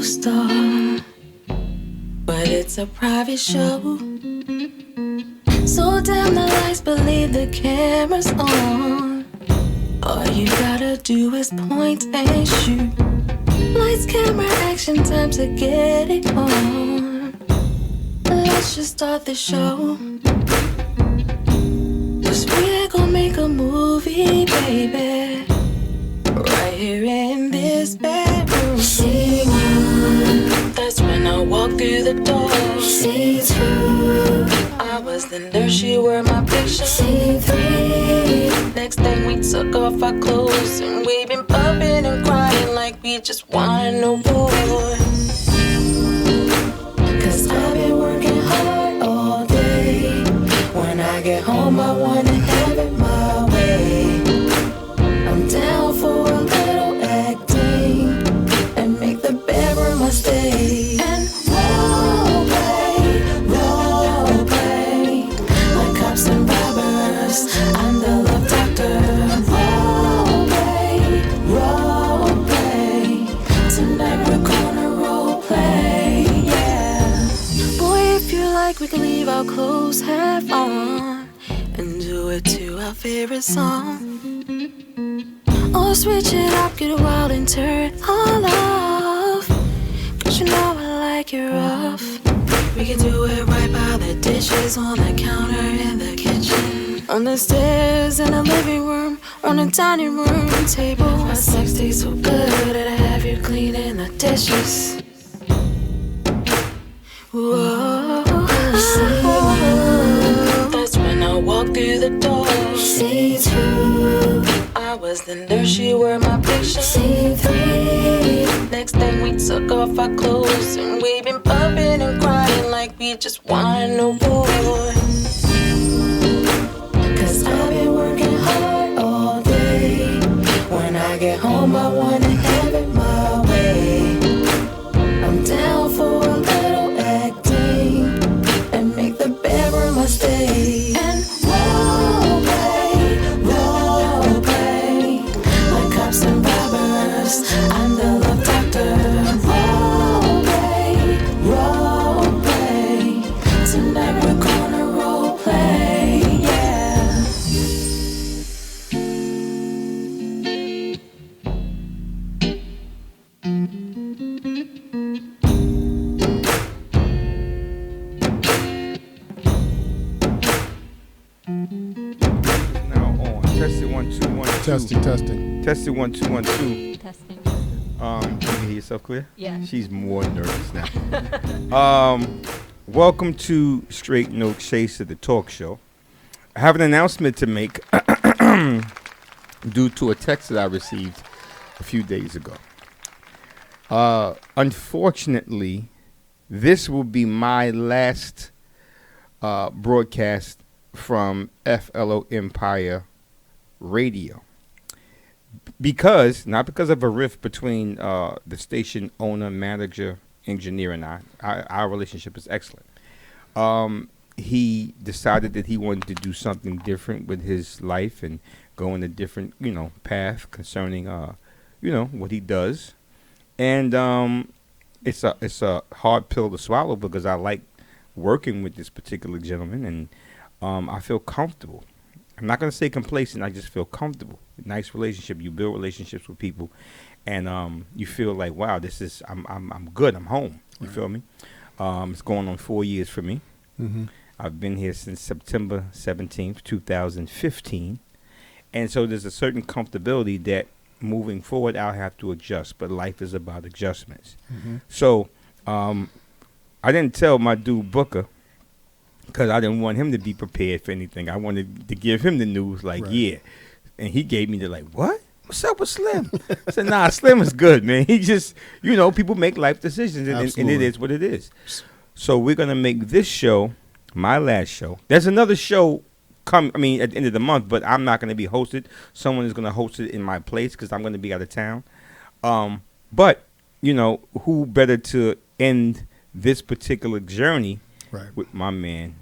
co-star, but it's a private show. So dim the lights, believe the camera's on. All you gotta do is point and shoot. Lights, camera, action, time to get it on. Let's just start the show. 'Cause we're gonna make a movie, baby, right here in this bedroom. Scene one, that's when I walk through the door. Scene two, I was the nurse, you were my patient. Scene three, next thing we took off our clothes and we've been bumping and crying like we just won an award. 'Cause I've been working hard all day. When I get home I wanna have it my way. I'm down for a little acting and make the bedroom my stay. And role play, like cops and robbers. I'm the love doctor. Role play. Tonight we're gonna role play, yeah. Boy, if you like, we can leave our clothes half on and do it to our favorite song. Or switch it up, get wild and turn it all off. 'Cause you know I like it rough. We can do it right by the dishes, on the counter in the kitchen, on the stairs in the living room, on the dining room table. My sex tastes so good that I have you cleaning the dishes. Whoa. That's when I walk through the door. Scene two, I was the nurse, you were my patient. Scene three, next thing we took off our clothes and we've been bumping and crying like we just won an award. 'Cause I've been working hard all day. When I get home I wanna have it my way. I'm down for a little acting and make the bedroom my stay. And role play, like cops and robbers. I'm the love doctor. Role play. Tonight we're gonna role play, yeah. Now on. Test it 1 2 1 2. Testing. Test it 1 2 1 2. Testing. You can hear yourself clear? Yeah. She's more nervous now. Welcome to Straight No Chaser, the talk show. I have an announcement to make due to a text that I received a few days ago. Unfortunately, this will be my last broadcast from FLO Empire Radio. Not because of a rift between the station owner, manager, engineer, and I. Our relationship is excellent. He decided that he wanted to do something different with his life and go in a different, path concerning, what he does. And it's a hard pill to swallow because I like working with this particular gentleman, and I feel comfortable. I'm not going to say complacent. I just feel comfortable. Nice relationship. You build relationships with people, and you feel like, wow, I'm good. I'm home. You feel me? It's going on 4 years for me. Mm-hmm. I've been here since September 17th, 2015, and so there's a certain comfortability that moving forward I'll have to adjust. But life is about adjustments. Mm-hmm. So I didn't tell my dude Booker, because I didn't want him to be prepared for anything. I wanted to give him the news, like, yeah. And he gave me the, like, what? What's up with Slim? I said, nah, Slim is good, man. He just, people make life decisions, and it is what it is. So we're going to make this show my last show. There's another show at the end of the month, but I'm not going to be hosted. Someone is going to host it in my place because I'm going to be out of town. But, who better to end this particular journey with my man,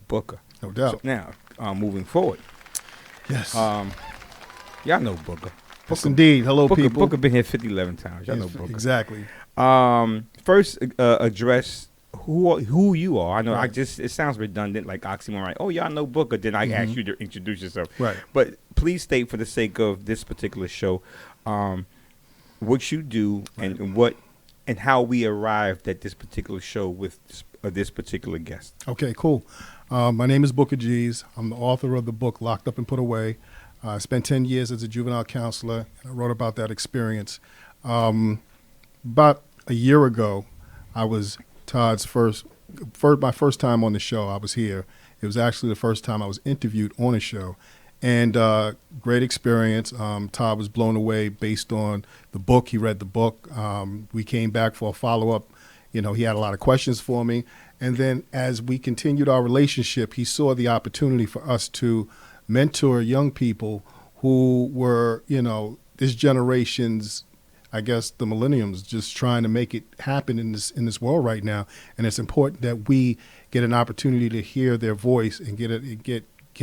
Booker. No doubt. So now, moving forward. Yes. Y'all know Booker. Yes, indeed. Hello, people. Booker been here 11 times. Y'all know Booker. Exactly. First, address who you are. I know Right. it sounds redundant, like oxymoron. Right? Oh, y'all know Booker. Then I ask you to introduce yourself. Right. But please state, for the sake of this particular show, what you do and how we arrived at this particular show with this particular guest. Okay, cool. My name is Booker G's. I'm the author of the book Locked Up and Put Away. I spent 10 years as a juvenile counselor, and I wrote about that experience. About a year ago, I was Todd's my first time on the show. I was here. It was actually the first time I was interviewed on a show. And great experience. Todd was blown away based on the book. He read the book. We came back for a follow-up. You know, he had a lot of questions for me. And then as we continued our relationship, he saw the opportunity for us to mentor young people who were, you know, this generation's, I guess, the millenniums, just trying to make it happen in this world right now. And it's important that we get an opportunity to hear their voice and get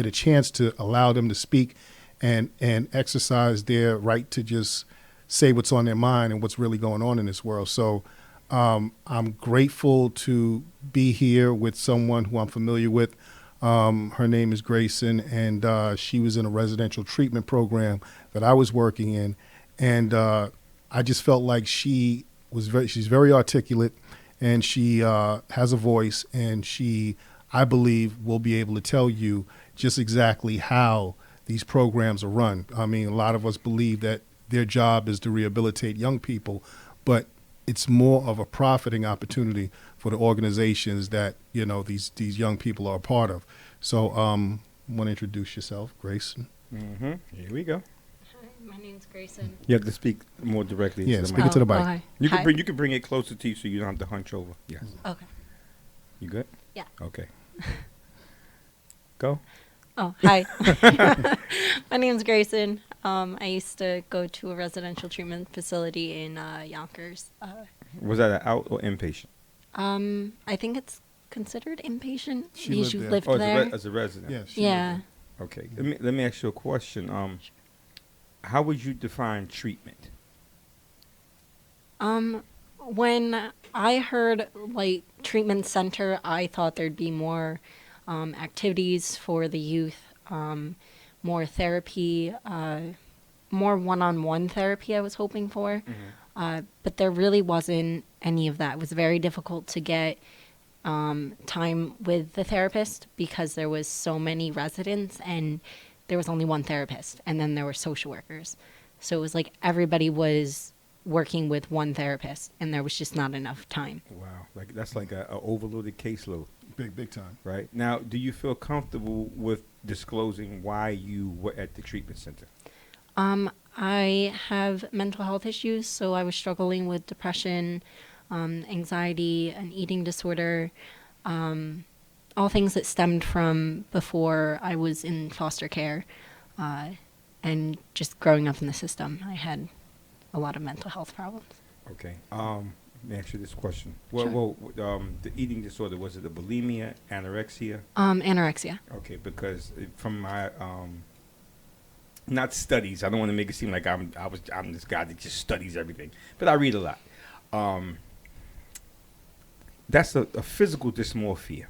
a chance to allow them to speak and exercise their right to just say what's on their mind and what's really going on in this world. So I'm grateful to be here with someone who I'm familiar with. Her name is Grayson, and she was in a residential treatment program that I was working in. And I just felt like she's very articulate, and she has a voice, and I believe, will be able to tell you just exactly how these programs are run. I mean, a lot of us believe that their job is to rehabilitate young people, but it's more of a profiting opportunity for the organizations that, you know, these young people are a part of. So want to introduce yourself, Grayson. Mm-hmm. Here we go. Hi, my name's Grayson. You have to speak more directly. Yeah, to the speak mic. into the mic. Hi. You Hi. can bring it closer to you so you don't have to hunch over. Yes. Okay. You good? Yeah. Okay. Go. Oh, hi. My name's Grayson. I used to go to a residential treatment facility in Yonkers. Was that an out or inpatient? I think it's considered inpatient She because lived you there. lived Oh, there. as a resident. Yeah. Yeah. Okay. Let me ask you a question. How would you define treatment? When I heard like treatment center, I thought there'd be more activities for the youth, more therapy, more one-on-one therapy I was hoping for. But there really wasn't any of that. It was very difficult to get time with the therapist because there was so many residents and there was only one therapist, and then there were social workers. So it was like everybody was working with one therapist, and there was just not enough time. Wow, like that's like a overloaded caseload, Big time. right? Now, do you feel comfortable with disclosing why you were at the treatment center? I have mental health issues, so I was struggling with depression, anxiety, an eating disorder, all things that stemmed from before I was in foster care, and just growing up in the system. I had a lot of mental health problems. Okay. Let me ask you this question. Sure. The eating disorder, was it a bulimia, anorexia? Anorexia. Okay, because from my not studies, I don't want to make it seem like I'm this guy that just studies everything, but I read a lot. That's a physical dysmorphia.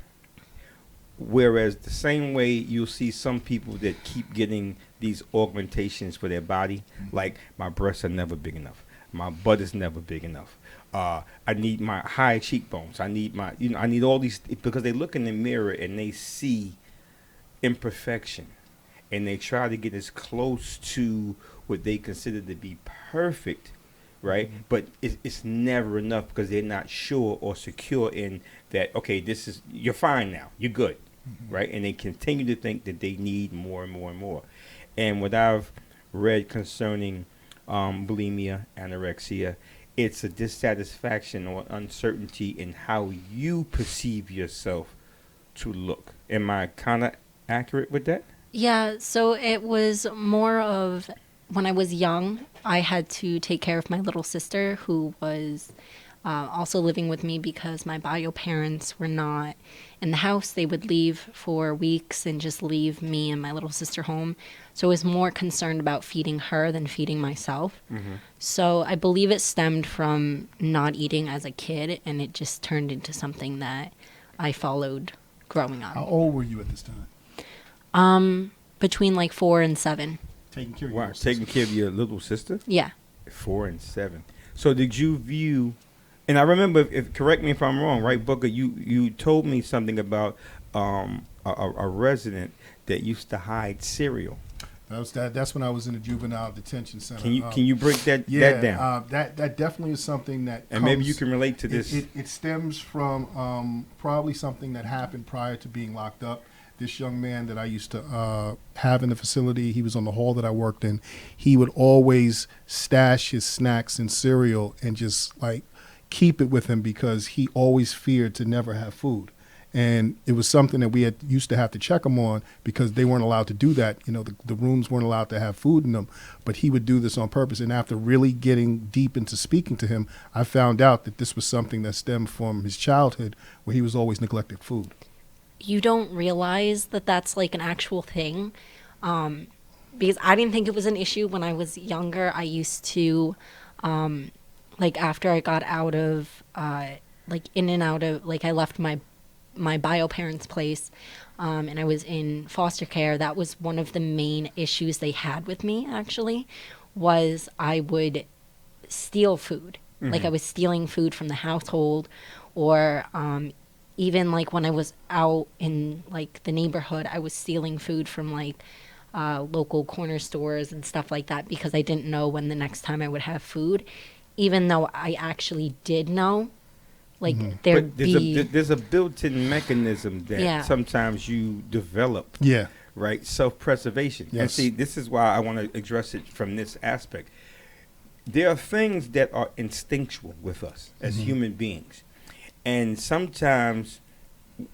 Whereas the same way you'll see some people that keep getting these augmentations for their body, like my breasts are never big enough, my butt is never big enough. I need my high cheekbones. I need I need all these, because they look in the mirror and they see imperfection, and they try to get as close to what they consider to be perfect, right? Mm-hmm. But it's never enough because they're not sure or secure in that. Okay, you're fine now. You're good. Mm-hmm. Right? And they continue to think that they need more and more and more. And what I've read concerning bulimia, anorexia, it's a dissatisfaction or uncertainty in how you perceive yourself to look. Am I kind of accurate with that? Yeah, so it was more of when I was young, I had to take care of my little sister who was also living with me because my bio parents were not in the house. They would leave for weeks and just leave me and my little sister home. So I was more concerned about feeding her than feeding myself. So I believe it stemmed from not eating as a kid, and it just turned into something that I followed growing How up. old were you at this time? Between like 4 and 7. Taking care of Wow, your taking care of your little sister? Yeah. 4 and 7. So did you view, and I remember, if correct me if I'm wrong, right, Booker, you told me something about a resident that used to hide cereal. That's when I was in the juvenile detention center. Can you break that down? That definitely is something that. And maybe you can relate to this. It stems from probably something that happened prior to being locked up. This young man that I used to have in the facility, he was on the hall that I worked in. He would always stash his snacks and cereal and just like keep it with him because he always feared to never have food. And it was something that we had used to have to check him on because they weren't allowed to do that. You know, the rooms weren't allowed to have food in them, but he would do this on purpose. And after really getting deep into speaking to him, I found out that this was something that stemmed from his childhood where he was always neglected food. You don't realize that that's like an actual thing, because I didn't think it was an issue when I was younger. I used to, like after I got out of, like in and out of, like I left my bio parents' place, and I was in foster care. That was one of the main issues they had with me, actually, was I would steal food. Like I was stealing food from the household, or even like when I was out in like the neighborhood, I was stealing food from like local corner stores and stuff like that because I didn't know when the next time I would have food, even though I actually did know. Like there'd be there's a built-in mechanism that sometimes you develop. Yeah. Right, self-preservation. Yes. And see, this is why I want to address it from this aspect. There are things that are instinctual with us as human beings. And sometimes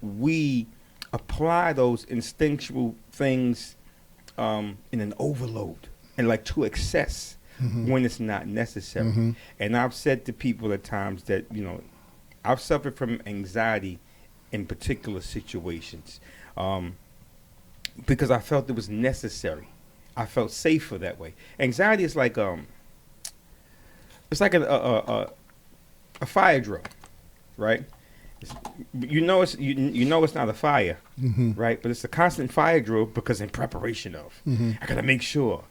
we apply those instinctual things in an overload and like to excess when it's not necessary. And I've said to people at times that, you know, I've suffered from anxiety in particular situations because I felt it was necessary. I felt safer that way. Anxiety is like it's like a fire drill. Right, you know it's not a fire, right? But it's a constant fire drill because in preparation of, I gotta make sure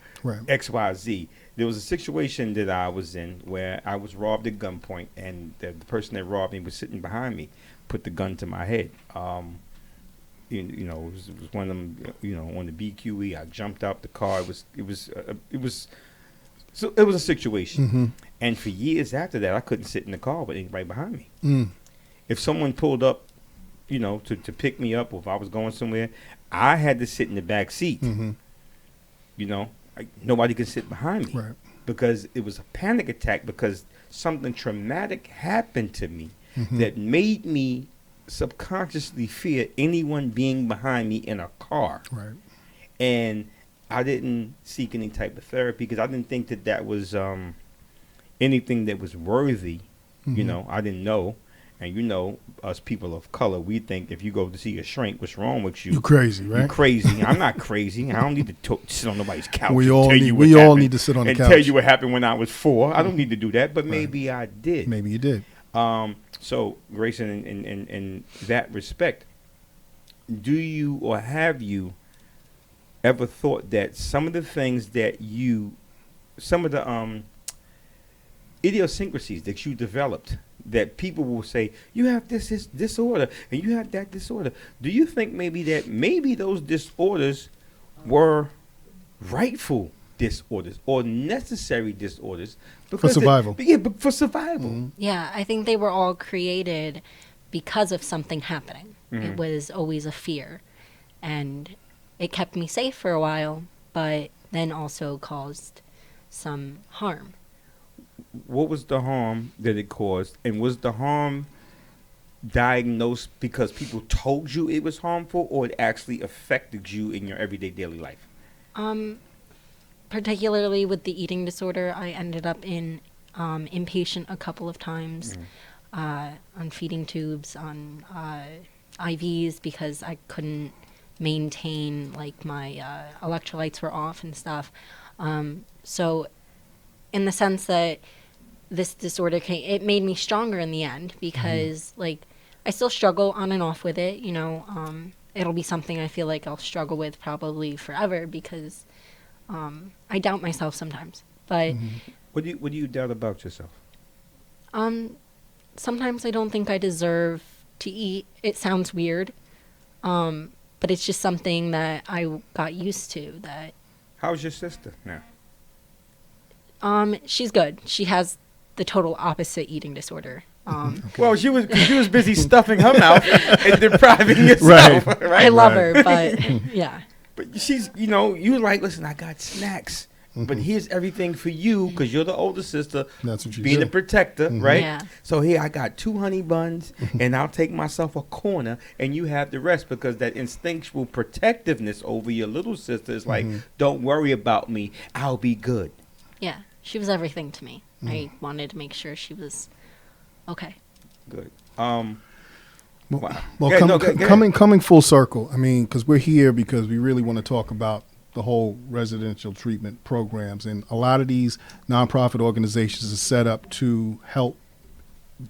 X, Y, Z. There was a situation that I was in where I was robbed at gunpoint, and the person that robbed me was sitting behind me, put the gun to my head. You know, it was one of them. You know, on the BQE, I jumped out the car. It was a situation. And for years after that, I couldn't sit in the car with anybody behind me. If someone pulled up, you know, to pick me up, or if I was going somewhere, I had to sit in the back seat. You know, nobody could sit behind me because it was a panic attack because something traumatic happened to me that made me subconsciously fear anyone being behind me in a car. And I didn't seek any type of therapy because I didn't think that was anything that was worthy. You know, I didn't know. And you know, us people of color, we think if you go to see a shrink, what's wrong with you? You're crazy, right? You're crazy. I'm not crazy. I don't need to sit on nobody's couch. We all need to sit on the couch and tell you what happened when I was 4. I don't need to do that, but maybe I did. Maybe you did. So, Grayson, in that respect, do you or have you ever thought that some of the things that some of the idiosyncrasies that you developed, that people will say, you have this disorder and you have that disorder. Do you think maybe those disorders were rightful disorders or necessary disorders for survival? But for survival. Yeah, I think they were all created because of something happening. It was always a fear. And it kept me safe for a while, but then also caused some harm. What was the harm that it caused? And was the harm diagnosed because people told you it was harmful, or it actually affected you in your everyday daily life? Particularly with the eating disorder, I ended up in inpatient a couple of times. on feeding tubes, on IVs, because I couldn't maintain, like, my electrolytes were off and stuff. So in the sense that this disorder it made me stronger in the end, because like I still struggle on and off with it, you know. It'll be something I feel like I'll struggle with probably forever, because I doubt myself sometimes. But What do you doubt about yourself? sometimes I don't think I deserve to eat. It sounds weird, but it's just something that I got used to. That How's your sister now? she's good. She has the total opposite eating disorder. Well, she was busy stuffing her mouth and depriving yourself. Right. I love her, but yeah. But she's, you like, listen, I got snacks, but here's everything for you because you're the older sister. That's what you being do. a protector, right? Yeah. So here I got 2 honey buns, and I'll take myself a corner, and you have the rest, because that instinctual protectiveness over your little sister is like, don't worry about me, I'll be good. Yeah, she was everything to me. I wanted to make sure she was okay. Good. Well, Wow. well, Yeah, no, go ahead. coming full circle. I mean, because we're here because we really want to talk about the whole residential treatment programs, and a lot of these nonprofit organizations are set up to help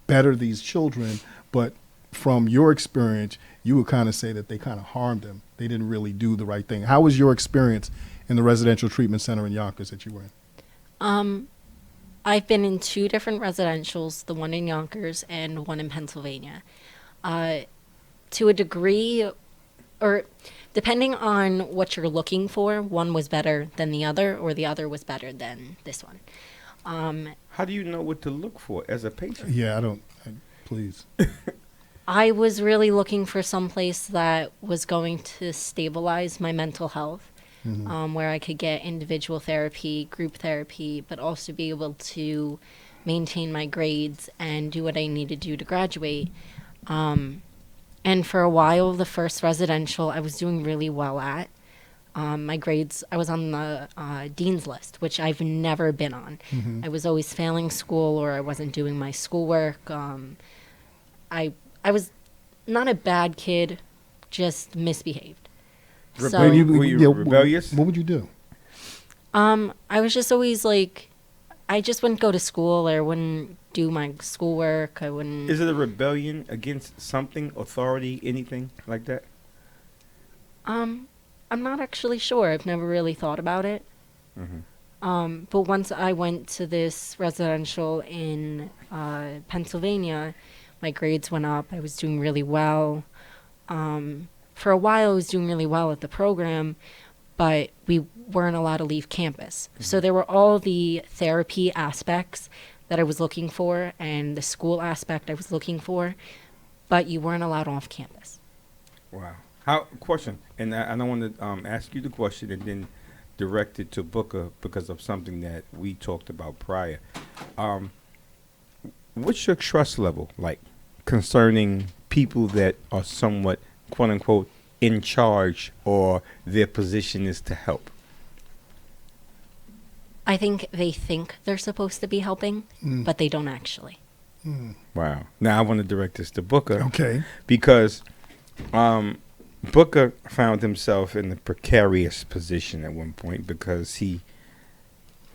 better these children. But from your experience, you would kind of say that they kind of harmed them. They didn't really do the right thing. How was your experience in the residential treatment center in Yonkers that you were in? I've been in 2 different residentials, the one in Yonkers and one in Pennsylvania. To a degree, or depending on what you're looking for, one was better than the other, or the other was better than this one. How do you know what to look for as a patient? Yeah, please. I was really looking for some place that was going to stabilize my mental health, where I could get individual therapy, group therapy, but also be able to maintain my grades and do what I need to do to graduate. And for a while, the first residential I was doing really well at. My grades, I was on the dean's list, which I've never been on. I was always failing school, or I wasn't doing my schoolwork. I was not a bad kid, just misbehaved. Were So you rebellious? What would you do? I was just always like, I just wouldn't go to school, or wouldn't do my schoolwork. I wouldn't. Is it a rebellion against something, authority, anything like that? I'm not actually sure. I've never really thought about it. But once I went to this residential in Pennsylvania, my grades went up. I was doing really well. For a while, I was doing really well at the program, but we weren't allowed to leave campus. So there were all the therapy aspects that I was looking for, and the school aspect I was looking for, but you weren't allowed off campus. Wow. Question, and I don't want to ask you the question and then direct it to Booker because of something that we talked about prior. What's your trust level like concerning people that are somewhat, quote unquote, in charge, or their position is to help? I think they think they're supposed to be helping, but they don't actually. Wow. Now I want to direct this to Booker. Okay. Because Booker found himself in a precarious position at one point because he,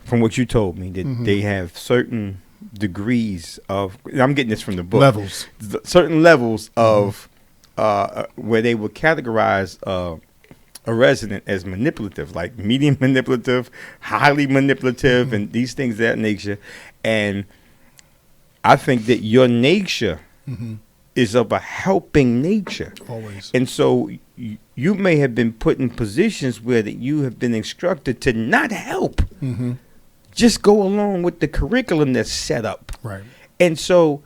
from what you told me, that they have certain degrees of, I'm getting this from the book. Levels. Certain levels of where they would categorize a resident as manipulative, like medium manipulative, highly manipulative, and these things of that nature. And I think that your nature is of a helping nature. Always. And so you may have been put in positions where that you have been instructed to not help. Just go along with the curriculum that's set up. Right. And so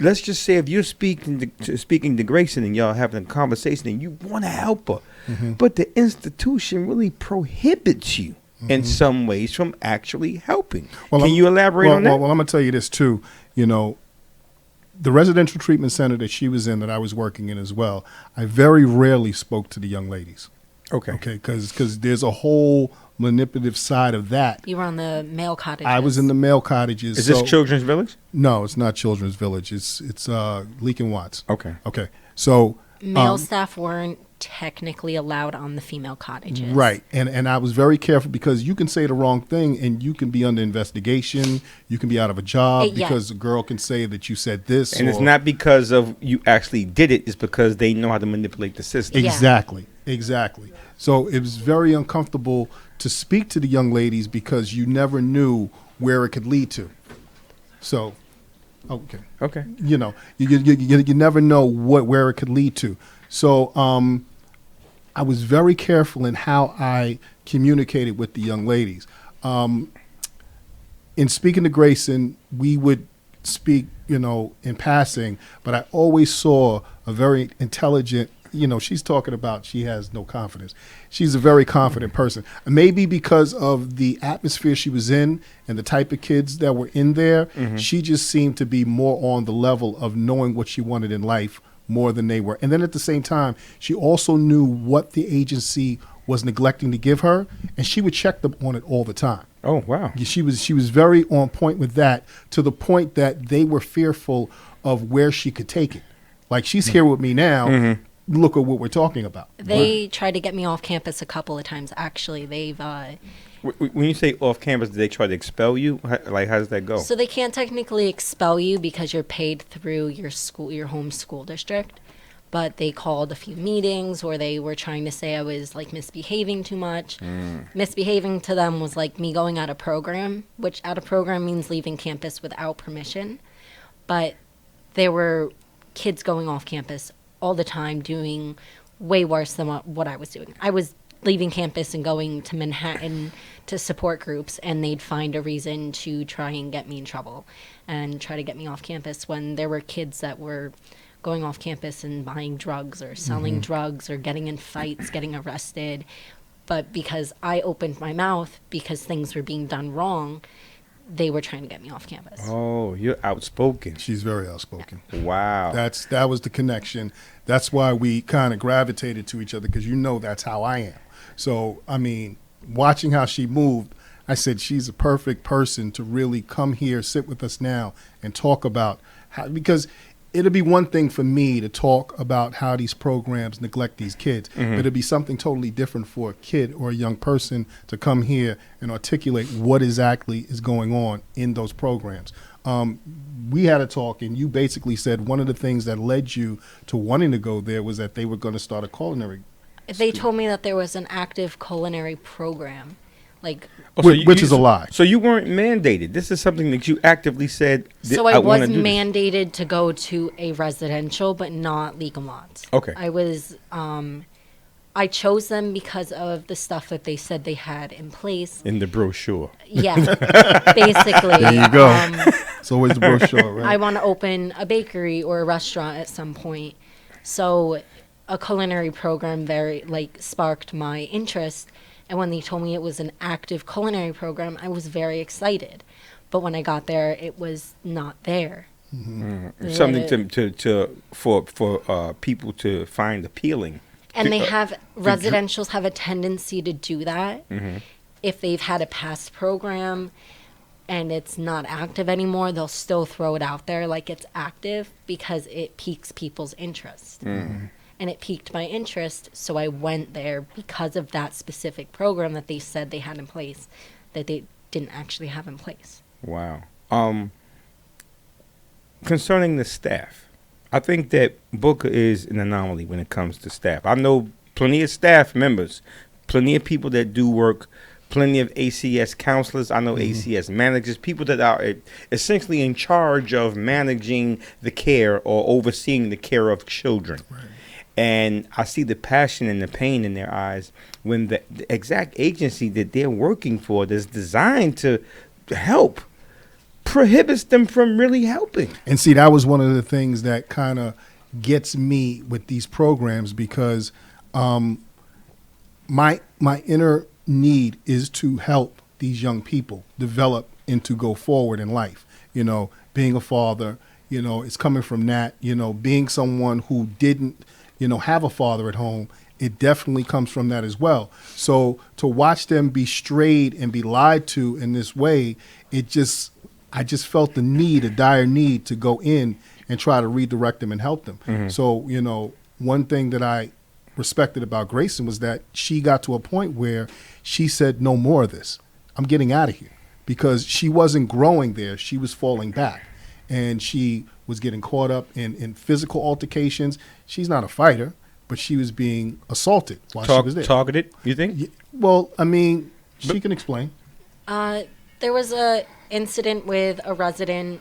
let's just say if you're speaking to Grayson and y'all having a conversation and you want to help her, but the institution really prohibits you in some ways from actually helping. Can you elaborate on that? Well, I'm going to tell you this too. You know, the residential treatment center that she was in, that I was working in as well, I very rarely spoke to the young ladies. Okay. Okay, because there's a whole manipulative side of that. You were on the male cottages. I was in the male cottages. Is this Children's Village? No, it's not Children's Village. It's Leek and Watts. Okay. Okay, so Male staff weren't technically allowed on the female cottages. right, and I was very careful because you can say the wrong thing and you can be under investigation. You can be out of a job Yeah. because a girl can say that you said this. And it's or- not because of you actually did it. It's because they know how to manipulate the system. Yeah. Exactly. So it was very uncomfortable to speak to the young ladies because you never knew where it could lead to. So, okay, Okay. you know, you never know where it could lead to. So I was very careful in how I communicated with the young ladies. In speaking to Grayson, we would speak, in passing, but I always saw a very intelligent, she's talking about she has no confidence. She's a very confident person. Maybe because of the atmosphere she was in and the type of kids that were in there, she just seemed to be more on the level of knowing what she wanted in life more than they were. And then at the same time, she also knew what the agency was neglecting to give her, and she would check them on it all the time. Oh, wow. She was very on point with that, to the point that they were fearful of where she could take it. Like, she's here with me now. Look at what we're talking about. They tried to get me off campus a couple of times. Actually, they've When you say off campus, did they try to expel you? How does that go? so they can't technically expel you because you're paid through your school, your home school district. But they called a few meetings, or they were trying to say I was like misbehaving too much. Misbehaving to them was like me going out of program, which out of program means leaving campus without permission. But there were kids going off campus all the time doing way worse than what I was doing. I was leaving campus and going to Manhattan to support groups, and they'd find a reason to try and get me in trouble and try to get me off campus when there were kids that were going off campus and buying drugs or selling drugs or getting in fights, getting arrested. But because I opened my mouth because things were being done wrong, they were trying to get me off campus. Oh, you're outspoken. She's very outspoken. Wow. That was the connection. That's why we kind of gravitated to each other, because that's how I am. So, I mean, watching how she moved, I said she's a perfect person to really come here, sit with us now, and talk about how, because it'll be one thing for me to talk about how these programs neglect these kids, but it'll be something totally different for a kid or a young person to come here and articulate what exactly is going on in those programs. We had a talk, and you basically said one of the things that led you to wanting to go there was that they were going to start a culinary. They told me that there was an active culinary program. Like, Which is a lie. So you weren't mandated. This is something that you actively said. so I was wanna do this. mandated to go to a residential, but not Leek and Watts. Okay. I was, I chose them because of the stuff that they said they had in place. In the brochure. Yeah, basically. There you go. It's always the brochure, right? I want to open a bakery or a restaurant at some point. So a culinary program sparked my interest. And when they told me it was an active culinary program, I was very excited. But when I got there, it was not there. Something for people to find appealing. And they have, residentials have a tendency to do that. If they've had a past program and it's not active anymore, they'll still throw it out there like it's active because it piques people's interest. And it piqued my interest, so I went there because of that specific program that they said they had in place that they didn't actually have in place. Wow. Concerning the staff, I think that Booker is an anomaly when it comes to staff. I know plenty of staff members, plenty of people that do work, plenty of ACS counselors. I know ACS managers, people that are essentially in charge of managing the care or overseeing the care of children. Right. And I see the passion and the pain in their eyes when the exact agency that they're working for that's designed to help prohibits them from really helping. And see, that was one of the things that kind of gets me with these programs, because my inner need is to help these young people develop and to go forward in life. Being a father, it's coming from that, being someone who didn't, have a father at home, it definitely comes from that as well. So to watch them be strayed and be lied to in this way, I just felt the need, a dire need, to go in and try to redirect them and help them. So, one thing that I respected about Grayson was that she got to a point where she said, no more of this. I'm getting out of here. Because she wasn't growing there. She was falling back. And she was getting caught up in physical altercations. She's not a fighter, but she was being assaulted while she was there. Targeted, you think? Well, I mean, she can explain. There was a incident with a resident.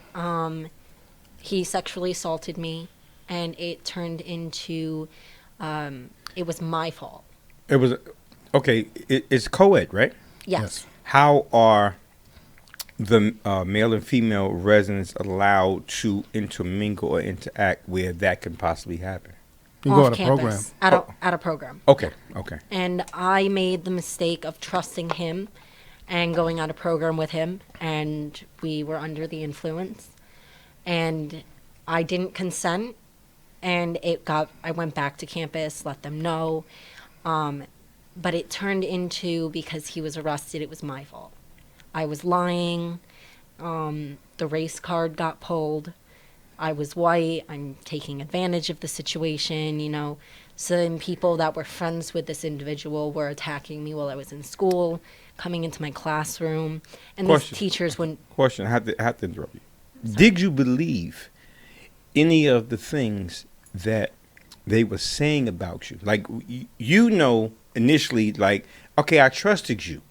He sexually assaulted me, and it turned into it was my fault. It was, okay, it's co-ed, right? Yes. How are the male and female residents allowed to intermingle or interact where that can possibly happen? You can go Off at a program. campus, at a program. Okay. And I made the mistake of trusting him and going on a program with him, and we were under the influence. And I didn't consent, and I went back to campus, let them know. But it turned into, because he was arrested, it was my fault. I was lying. The race card got pulled. I was white. I'm taking advantage of the situation, Some people that were friends with this individual were attacking me while I was in school, coming into my classroom. And these teachers wouldn't... Question, I have to interrupt you. Sorry. Did you believe any of the things that they were saying about you? Like, initially, like, okay, I trusted you.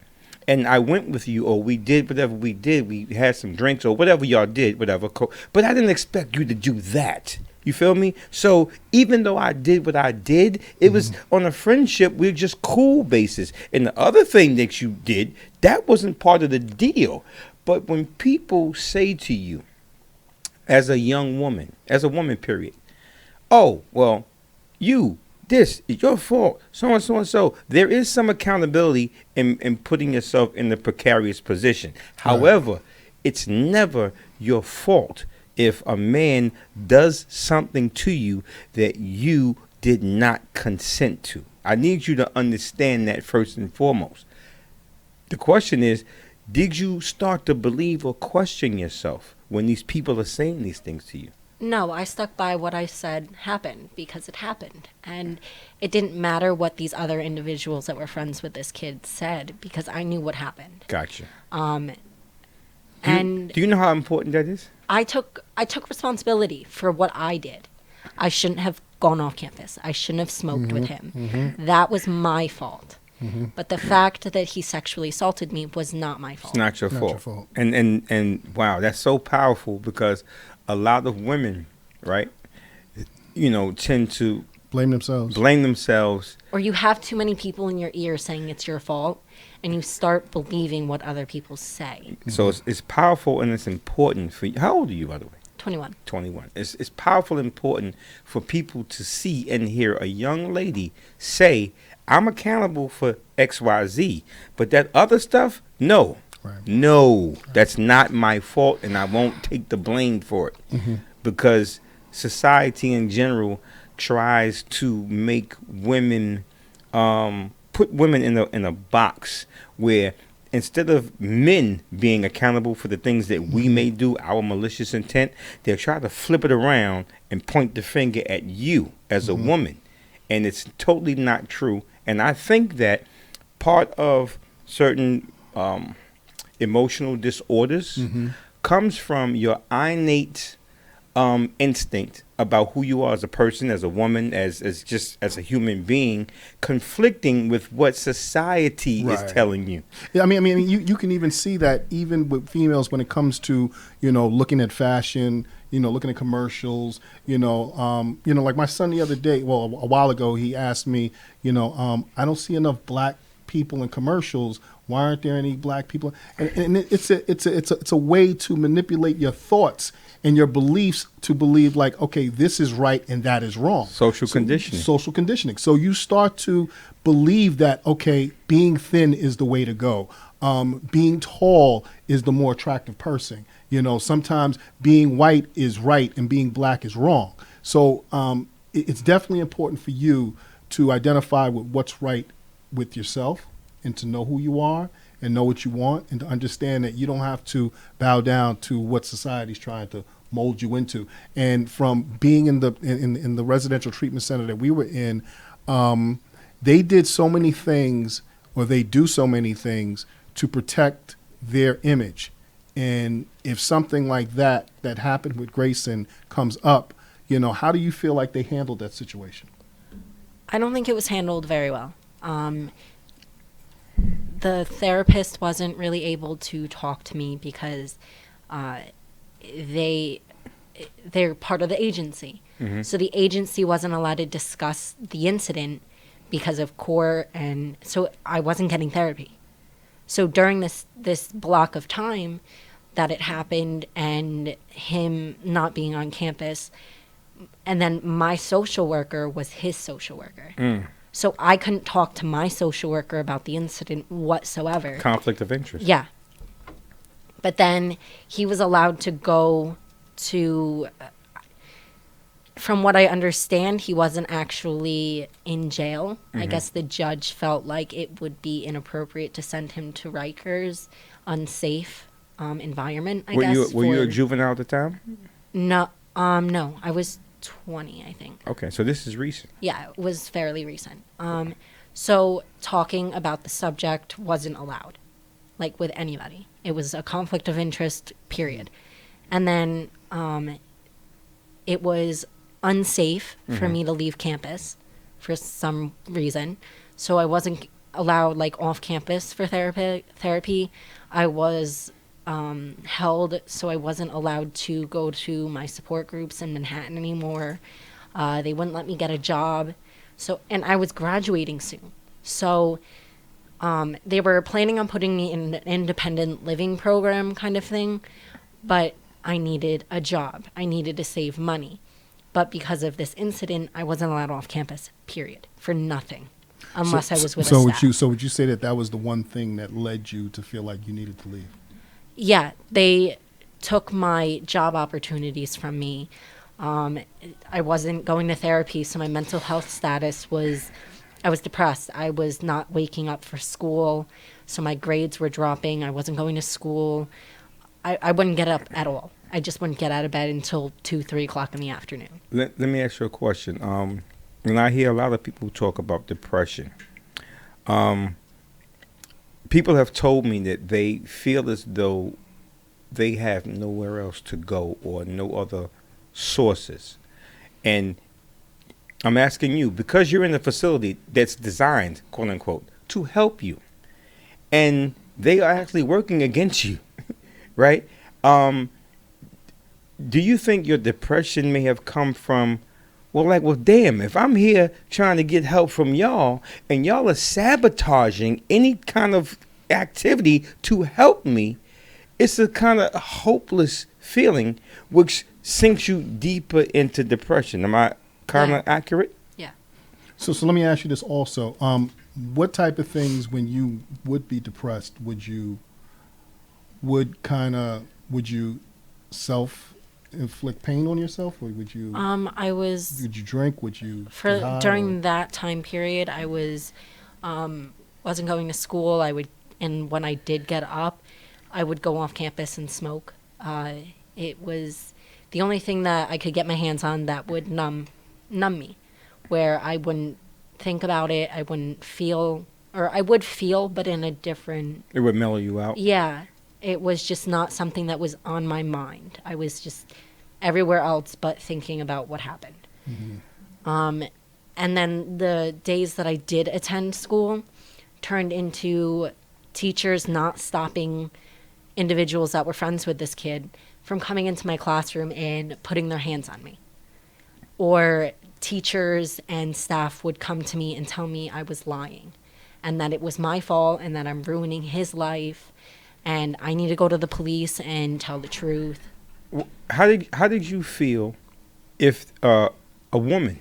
And I went with you, or we did whatever we did. We had some drinks, or whatever y'all did, whatever. But I didn't expect you to do that. You feel me? So even though I did what I did, it was on a friendship, we're just cool basis. And the other thing that you did, that wasn't part of the deal. But when people say to you, as a young woman, as a woman, period, oh, well, this is your fault, so and so and so. There is some accountability in putting yourself in the precarious position. Right. However, it's never your fault if a man does something to you that you did not consent to. I need you to understand that first and foremost. The question is, did you start to believe or question yourself when these people are saying these things to you? No, I stuck by what I said happened because it happened. And it didn't matter what these other individuals that were friends with this kid said because I knew what happened. Gotcha. Do you know how important that is? I took responsibility for what I did. I shouldn't have gone off campus. I shouldn't have smoked with him. That was my fault. But the fact that he sexually assaulted me was not my fault. It's not your fault. Your fault. And wow, that's so powerful because a lot of women, right, tend to blame themselves. Or you have too many people in your ear saying it's your fault, and you start believing what other people say. So it's powerful and it's important for you. How old are you, by the way? 21. 21. It's powerful and important for people to see and hear a young lady say, I'm accountable for XYZ, but that other stuff, no. Right. No, that's not my fault, and I won't take the blame for it. Because society in general tries to make women, put women in a box where instead of men being accountable for the things that we may do, our malicious intent, they'll try to flip it around and point the finger at you as a woman. And it's totally not true. And I think that part of certain emotional disorders comes from your innate instinct about who you are as a person, as a woman, as a human being, conflicting with what society is telling you. Yeah, I mean, you can even see that even with females when it comes to looking at fashion, looking at commercials, like my son the other day, well, a while ago, he asked me, I don't see enough black people in commercials. Why aren't there any black people? And it's a way to manipulate your thoughts and your beliefs to believe like, okay, this is right and that is wrong. Social conditioning. Social conditioning. So you start to believe that, okay, being thin is the way to go. Being tall is the more attractive person. Sometimes being white is right and being black is wrong. So it's definitely important for you to identify with what's right with yourself and to know who you are and know what you want and to understand that you don't have to bow down to what society's trying to mold you into. And from being in the residential treatment center that we were in, they did so many things, or they do so many things to protect their image. And if something like that happened with Grayson comes up, how do you feel like they handled that situation? I don't think it was handled very well. The therapist wasn't really able to talk to me because they're part of the agency. Mm-hmm. So the agency wasn't allowed to discuss the incident because of court, and so I wasn't getting therapy. So during this block of time that it happened and him not being on campus, and then my social worker was his social worker. So I couldn't talk to my social worker about the incident whatsoever. Conflict of interest. Yeah. But then he was allowed to go to, from what I understand, he wasn't actually in jail. Mm-hmm. I guess the judge felt like it would be inappropriate to send him to Rikers, unsafe environment, I guess. Were you a juvenile at the time? No, I was 20, I think. Okay, so this is recent. Yeah, it was fairly recent. So talking about the subject wasn't allowed, like with anybody. It was a conflict of interest, period. And then it was unsafe for me to leave campus for some reason. So I wasn't allowed like off campus for therapy. I was held, so I wasn't allowed to go to my support groups in Manhattan anymore. They wouldn't let me get a job. So, and I was graduating soon. So they were planning on putting me in an independent living program kind of thing, but I needed a job. I needed to save money. But because of this incident, I wasn't allowed off campus, period, for nothing, unless I was with a staff. Would you say that was the one thing that led you to feel like you needed to leave? Yeah, they took my job opportunities from me. I wasn't going to therapy, so my mental health status was, I was depressed. I was not waking up for school, so my grades were dropping. I wasn't going to school. I wouldn't get up at all. I just wouldn't get out of bed until 2, 3 o'clock in the afternoon. Let me ask you a question. When I hear a lot of people talk about depression, people have told me that they feel as though they have nowhere else to go or no other sources. And I'm asking you, because you're in a facility that's designed, quote unquote, to help you, and they are actually working against you, right? Do you think your depression may have come from, well, damn, if I'm here trying to get help from y'all and y'all are sabotaging any kind of activity to help me, it's a kind of hopeless feeling which sinks you deeper into depression. Am I kind of accurate? Yeah. So let me ask you this also. What type of things, when you would be depressed, would you self-inflict pain on yourself, or would you? Would you drink? Would you? During that time period, I was wasn't going to school. And when I did get up, I would go off campus and smoke. It was the only thing that I could get my hands on that would numb me, where I wouldn't think about it. I wouldn't feel, or I would feel, but in a different. It would mellow you out. Yeah. It was just not something that was on my mind. I was just everywhere else but thinking about what happened. Mm-hmm. And then the days that I did attend school turned into teachers not stopping individuals that were friends with this kid from coming into my classroom and putting their hands on me. Or teachers and staff would come to me and tell me I was lying and that it was my fault and that I'm ruining his life. And I need to go to the police and tell the truth. How did you feel if a woman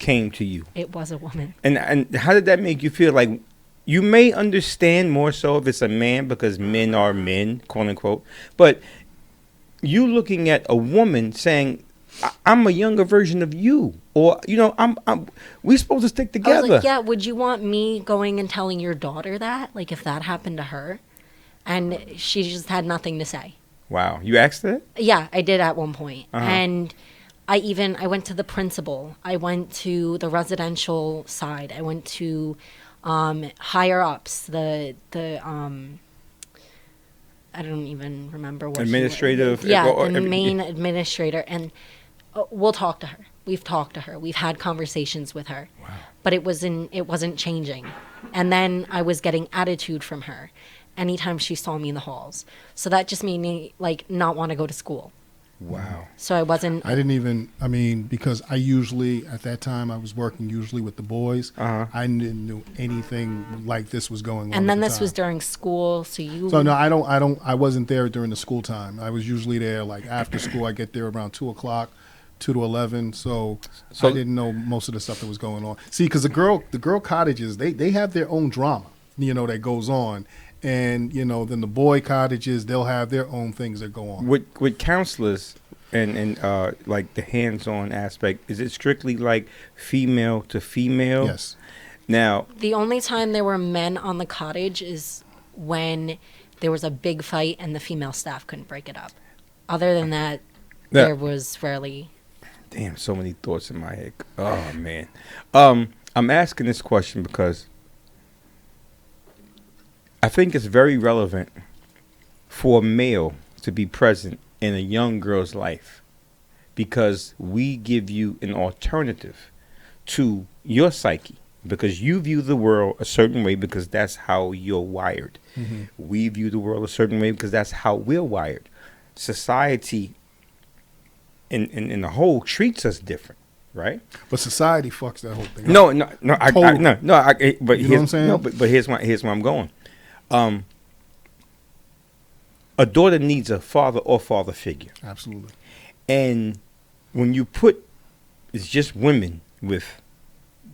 came to you? It was a woman. And how did that make you feel? Like, you may understand more so if it's a man because men are men, quote unquote. But you looking at a woman saying, I'm a younger version of you, or we supposed to stick I was together. like, yeah, would you want me going and telling your daughter that? Like, if that happened to her? And she just had nothing to say. Wow, you asked that? Yeah, I did at one point. Uh-huh. And I went to the principal. I went to the residential side. I went to higher ups, I don't even remember what Administrative. the main administrator, and we'll talk to her. We've talked to her. We've had conversations with her. Wow. But it wasn't changing. And then I was getting attitude from her anytime she saw me in the halls. So that just made me like not want to go to school. Wow. So I wasn't. I didn't even, because I usually, at that time, I was working usually with the boys. Uh-huh. I didn't know anything like this was going on. And then at the this was time. during school, so you. So no, I wasn't there during the school time. I was usually there like after school. I get there around 2:00, 2 to 11. So I didn't know most of the stuff that was going on. See, because the girl cottages, they have their own drama, that goes on. And, then the boy cottages, they'll have their own things that go on. With counselors and like the hands-on aspect, is it strictly like female to female? Yes. Now, The only time there were men on the cottage is when there was a big fight and the female staff couldn't break it up. Other than that, Yeah. there was rarely. damn, so many thoughts in my head. Oh, man. I'm asking this question because I think it's very relevant for a male to be present in a young girl's life, because we give you an alternative to your psyche, because you view the world a certain way because that's how you're wired. Mm-hmm. We view the world a certain way because that's how we're wired. Society in the whole treats us different, right? But society fucks that whole thing up. No, Totally. but You know what I'm saying? No, but here's where I'm going. A daughter needs a father or father figure, Absolutely. and when you put it's just women with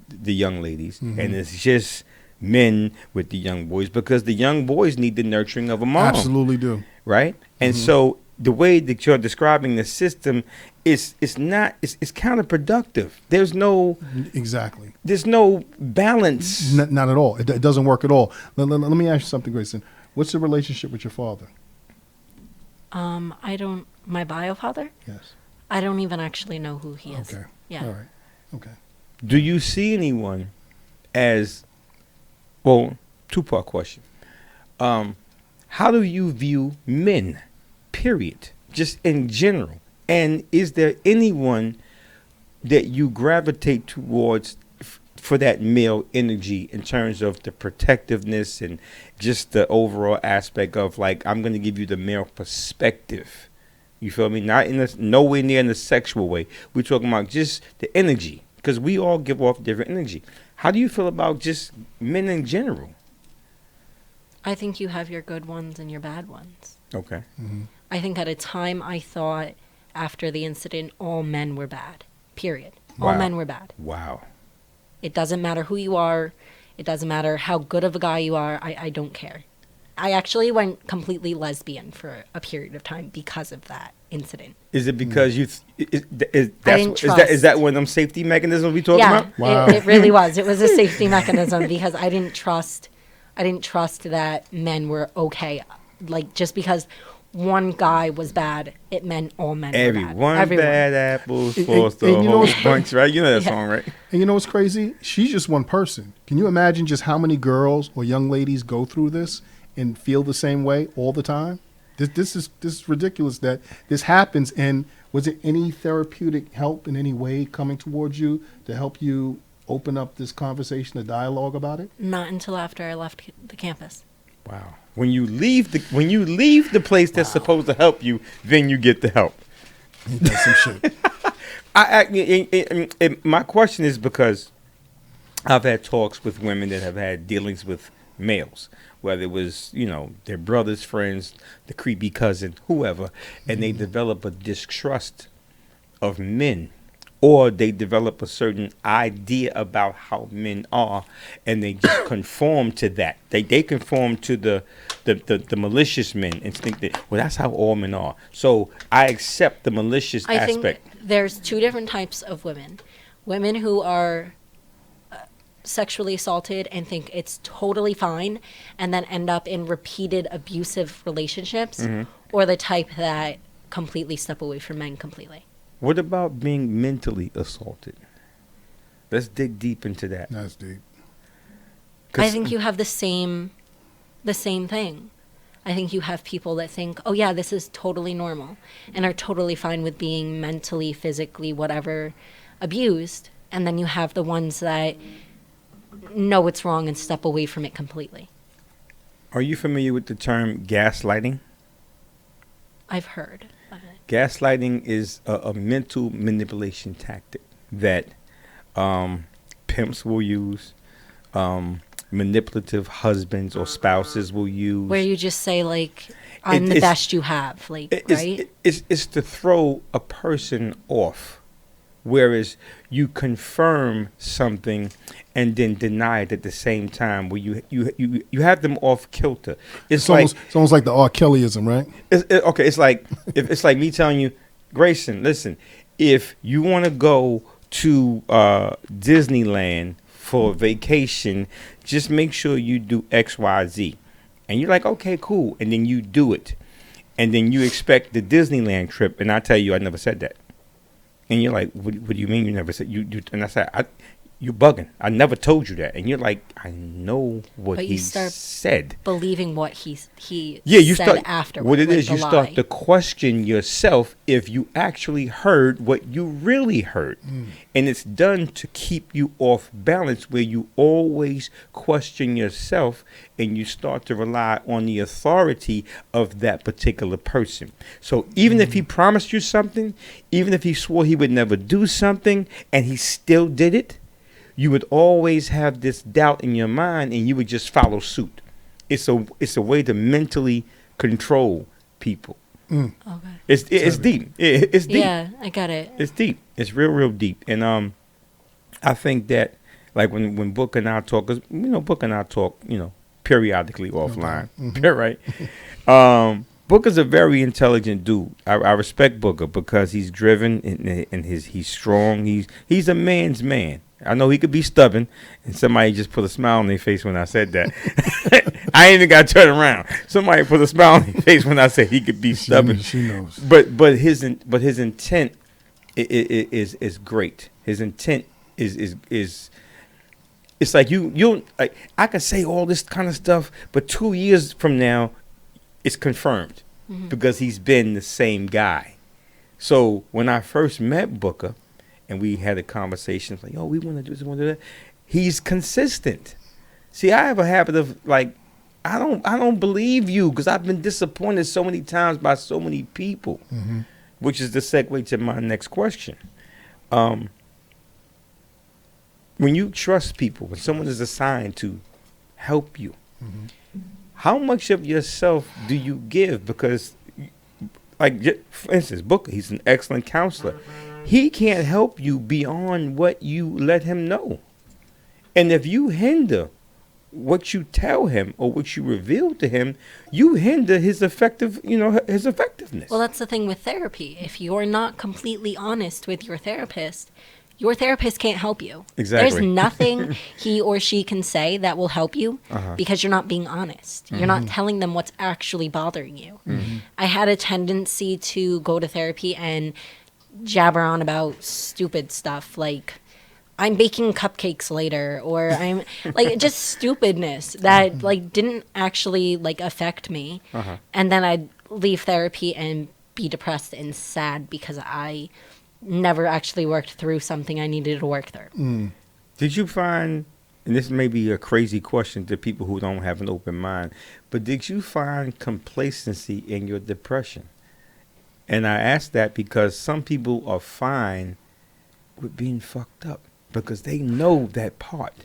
the young ladies, Mhm. and it's just men with the young boys, because the young boys need the nurturing of a mom, Absolutely do. right? And Mhm. so the way that you're describing the system is it's counterproductive. There's no Exactly. balance. Not at all. It doesn't work at all. Let me ask you something, Grayson. What's the relationship with your father? My bio father? Yes. I don't even actually know who he is. Okay. Yeah. All right. Okay. Do you see anyone as, well, two-part question. How do you view men, period, just in general? And is there anyone that you gravitate towards for that male energy in terms of the protectiveness and just the overall aspect of, like, I'm going to give you the male perspective? You feel me? Not nowhere near in the sexual way. We're talking about just the energy, because we all give off different energy. How do you feel about just men in general? I think you have your good ones and your bad ones. Okay. Mm-hmm. I think at a time I thought after the incident all men were bad. Period. All Wow. men were bad. Wow. It doesn't matter who you are. It doesn't matter how good of a guy you are. I don't care. I actually went completely lesbian for a period of time because of that incident. Is it because you? Is didn't that trust. one of them safety mechanisms we talking Yeah, about? Wow. it really was. It was a safety mechanism because I didn't trust that men were okay. Like, just because one guy was bad, it meant all men were Everyone bad. bad apples And- falls and the you know whole what's bunch, right? You know that Yeah. song, right? And you know what's crazy? She's just one person. Can you imagine just how many girls or young ladies go through this and feel the same way all the time? This is ridiculous that this happens. And was it any therapeutic help in any way coming towards you to help you open up this conversation, a dialogue about it? Not until after I left the campus. Wow. When you leave the place that's supposed to help you, then you get the help. That's some shit. My question is because I've had talks with women that have had dealings with males, whether it was, their brother's friends, the creepy cousin, whoever, and they develop a distrust of men, or they develop a certain idea about how men are, and they just conform to that. They conform to the malicious men and think that, well, that's how all men are. So I accept the malicious I aspect. think there's two different types of women. Women who are sexually assaulted and think it's totally fine and then end up in repeated abusive relationships, or the type that completely step away from men completely. What about being mentally assaulted? Let's dig deep into that. That's deep. I think you have the same thing. I think you have people that think, oh yeah, this is totally normal and are totally fine with being mentally, physically, whatever, abused. And then you have the ones that know it's wrong and step away from it completely. Are you familiar with the term gaslighting? I've heard of it. Gaslighting is a mental manipulation tactic that pimps will use, manipulative husbands or spouses will use. Where you just say, like, I'm the best you have, like, right? It's to throw a person off, whereas you confirm something and then deny it at the same time, where you have them off kilter. It's almost like the R. Kellyism, right? Okay, it's like it's like me telling you, Grayson, listen, if you want to go to Disneyland for vacation, just make sure you do X, Y, Z. And you're like, okay, cool. And then you do it. And then you expect the Disneyland trip. And I tell you, I never said that. And you're like, what do you mean you never said? You? And I said, you're bugging. I never told you that. And you're like, I know what he said. Believing what he said afterwards. What it is, you start to question yourself if you actually heard what you really heard. And it's done to keep you off balance, where you always question yourself and you start to rely on the authority of that particular person. So even if he promised you something, even if he swore he would never do something and he still did it, you would always have this doubt in your mind, and you would just follow suit. It's a way to mentally control people. Okay. It's deep. It's deep. Yeah, I got it. It's deep. It's real deep. And I think that, like, when Book and I talk, 'cause, Book and I talk, periodically offline, right? Booker's a very intelligent dude. I respect Booker because he's driven and he's strong. He's a man's man. I know he could be stubborn, and somebody just put a smile on their face when I said that. I ain't even got to turn around. Somebody put a smile on their face when I said he could be stubborn. She knows. But his intent is great. His intent is it's like you like, I can say all this kind of stuff, but 2 years from now, it's confirmed because he's been the same guy. So when I first met Booker, and we had a conversation like, we want to do this, we want to do that. He's consistent. See, I have a habit of, like, I don't believe you because I've been disappointed so many times by so many people, which is the segue to my next question. When you trust people, when someone is assigned to help you, how much of yourself do you give? Because, like, for instance, Booker, he's an excellent counselor. He can't help you beyond what you let him know. And if you hinder what you tell him or what you reveal to him, you hinder his effectiveness. Well, that's the thing with therapy. If you're not completely honest with your therapist can't help you. Exactly. There's nothing he or she can say that will help you because you're not being honest. You're not telling them what's actually bothering you. I had a tendency to go to therapy and jabber on about stupid stuff like I'm baking cupcakes later, or I'm like just stupidness that like didn't actually like affect me. And then I'd leave therapy and be depressed and sad because I never actually worked through something I needed to work through. Did you find, and this may be a crazy question to people who don't have an open mind, but did you find complacency in your depression? And I ask that because some people are fine with being fucked up because they know that part.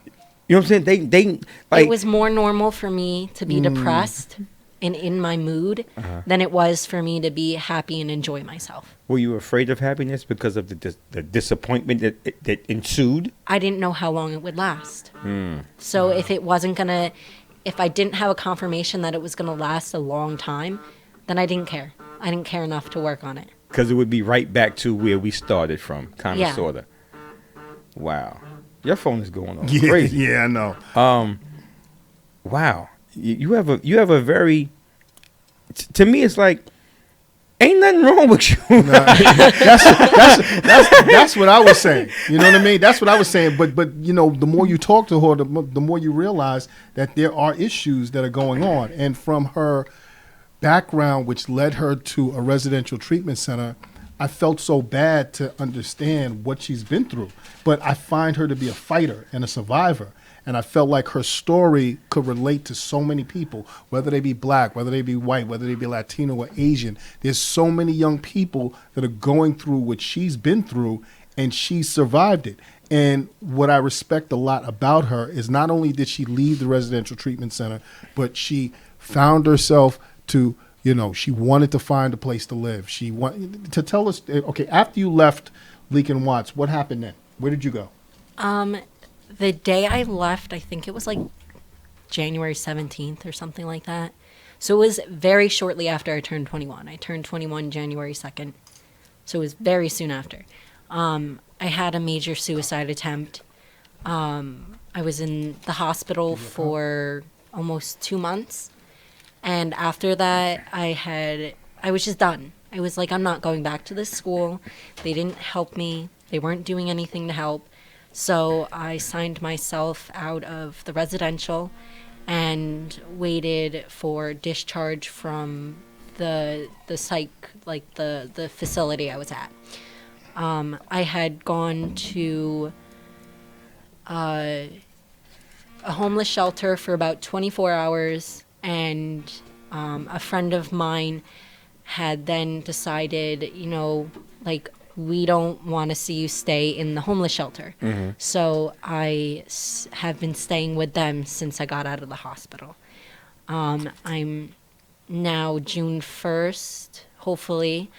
You know what I'm saying? They like, it was more normal for me to be depressed and in my mood than it was for me to be happy and enjoy myself. Were you afraid of happiness because of the disappointment that ensued? I didn't know how long it would last. So if I didn't have a confirmation that it was going to last a long time, then I didn't care. I didn't care enough to work on it. Because it would be right back to where we started from, kind of, Yeah. sort of. Wow. Your phone is going on Yeah, crazy. yeah, I know. Wow. You have a very, to me, it's like, ain't nothing wrong with you. That's what I was saying. You know what I mean? That's what I was saying. But you know, the more you talk to her, the more you realize that there are issues that are going on. And from her background, which led her to a residential treatment center, I felt so bad to understand what she's been through. But I find her to be a fighter and a survivor. And I felt like her story could relate to so many people, whether they be black, whether they be white, whether they be Latino or Asian. There's so many young people that are going through what she's been through, and she survived it. And what I respect a lot about her is not only did she leave the residential treatment center, but she found herself to, you know, she wanted to find a place to live. She wanted to tell us, okay, after you left Leak and Watts, what happened then? Where did you go? The day I left, I think it was like January 17th or something like that. So it was very shortly after I turned 21. I turned 21 January 2nd. So it was very soon after. I had a major suicide attempt. I was in the hospital for almost 2 months. And after that, I was just done. I was like, I'm not going back to this school. They didn't help me. They weren't doing anything to help. So I signed myself out of the residential and waited for discharge from the psych, like the facility I was at. I had gone to a homeless shelter for about 24 hours, and a friend of mine had then decided, you know, like, we don't want to see you stay in the homeless shelter. Mm-hmm. So I have been staying with them since I got out of the hospital. I'm now June 1st, hopefully.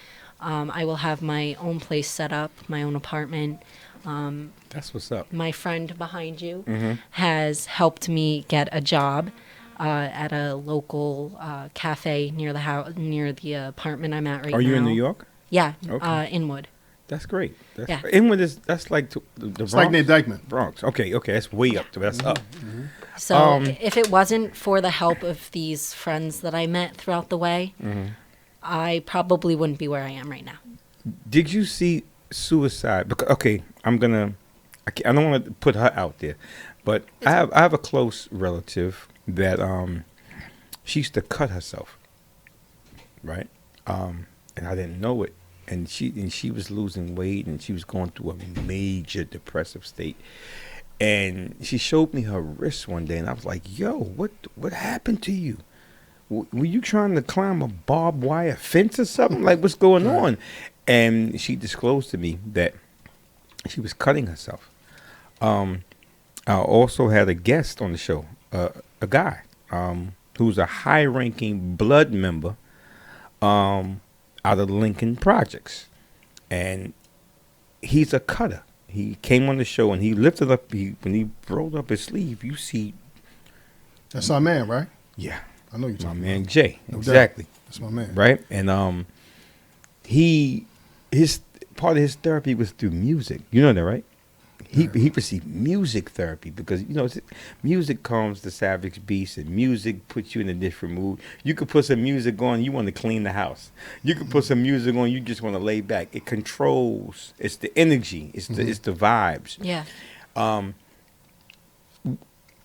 I will have my own place set up, my own apartment. That's what's up. My friend behind you has helped me get a job at a local cafe near the apartment I'm at right now. Are you in New York? Yeah, Okay. Inwood. That's great. Yeah. Inwood that's like the Bronx. It's like near Dykeman. Bronx. Okay, that's way up. That's up. So if it wasn't for the help of these friends that I met throughout the way, I probably wouldn't be where I am right now. Did you see suicide? Because, okay, I don't want to put her out there, but I have a close relative that she used to cut herself, right? And I didn't know it. And she was losing weight, and she was going through a major depressive state. And she showed me her wrist one day, and I was like, "Yo, what happened to you? Were you trying to climb a barbed wire fence or something? Like, what's going on?" And she disclosed to me that she was cutting herself. I also had a guest on the show, a guy who's a high-ranking blood member. Out of Lincoln Projects, and he's a cutter. He came on the show and he lifted up. When he rolled up his sleeve, you see. That's our man, right? Yeah, I know you're my talking man about. Jay. No Exactly. doubt. That's my man. Right, and his part of his therapy was through music. You know that, right? He received music therapy because, you know, music calms the savage beast, and music puts you in a different mood. You could put some music on, you want to clean the house. You could put some music on, you just want to lay back. It controls. It's the energy. It's the vibes. Yeah.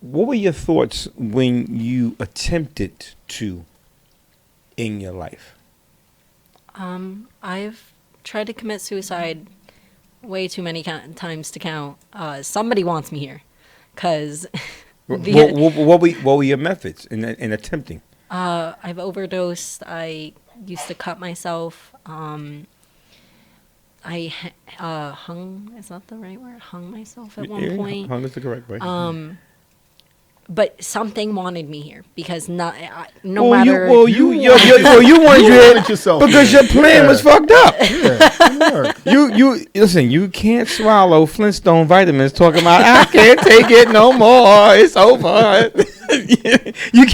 What were your thoughts when you attempted to end your life? I've tried to commit suicide way too many times to count. Somebody wants me here, because What were your methods in attempting? I've overdosed. I used to cut myself. I hung. Is that the right word? Hung myself at one point. Hung is the correct way. But something wanted me here because no You matter. wanted yourself because your plan was fucked up. Yeah. You listen. You can't swallow Flintstone vitamins. Talking about I can't take it no more. It's over. You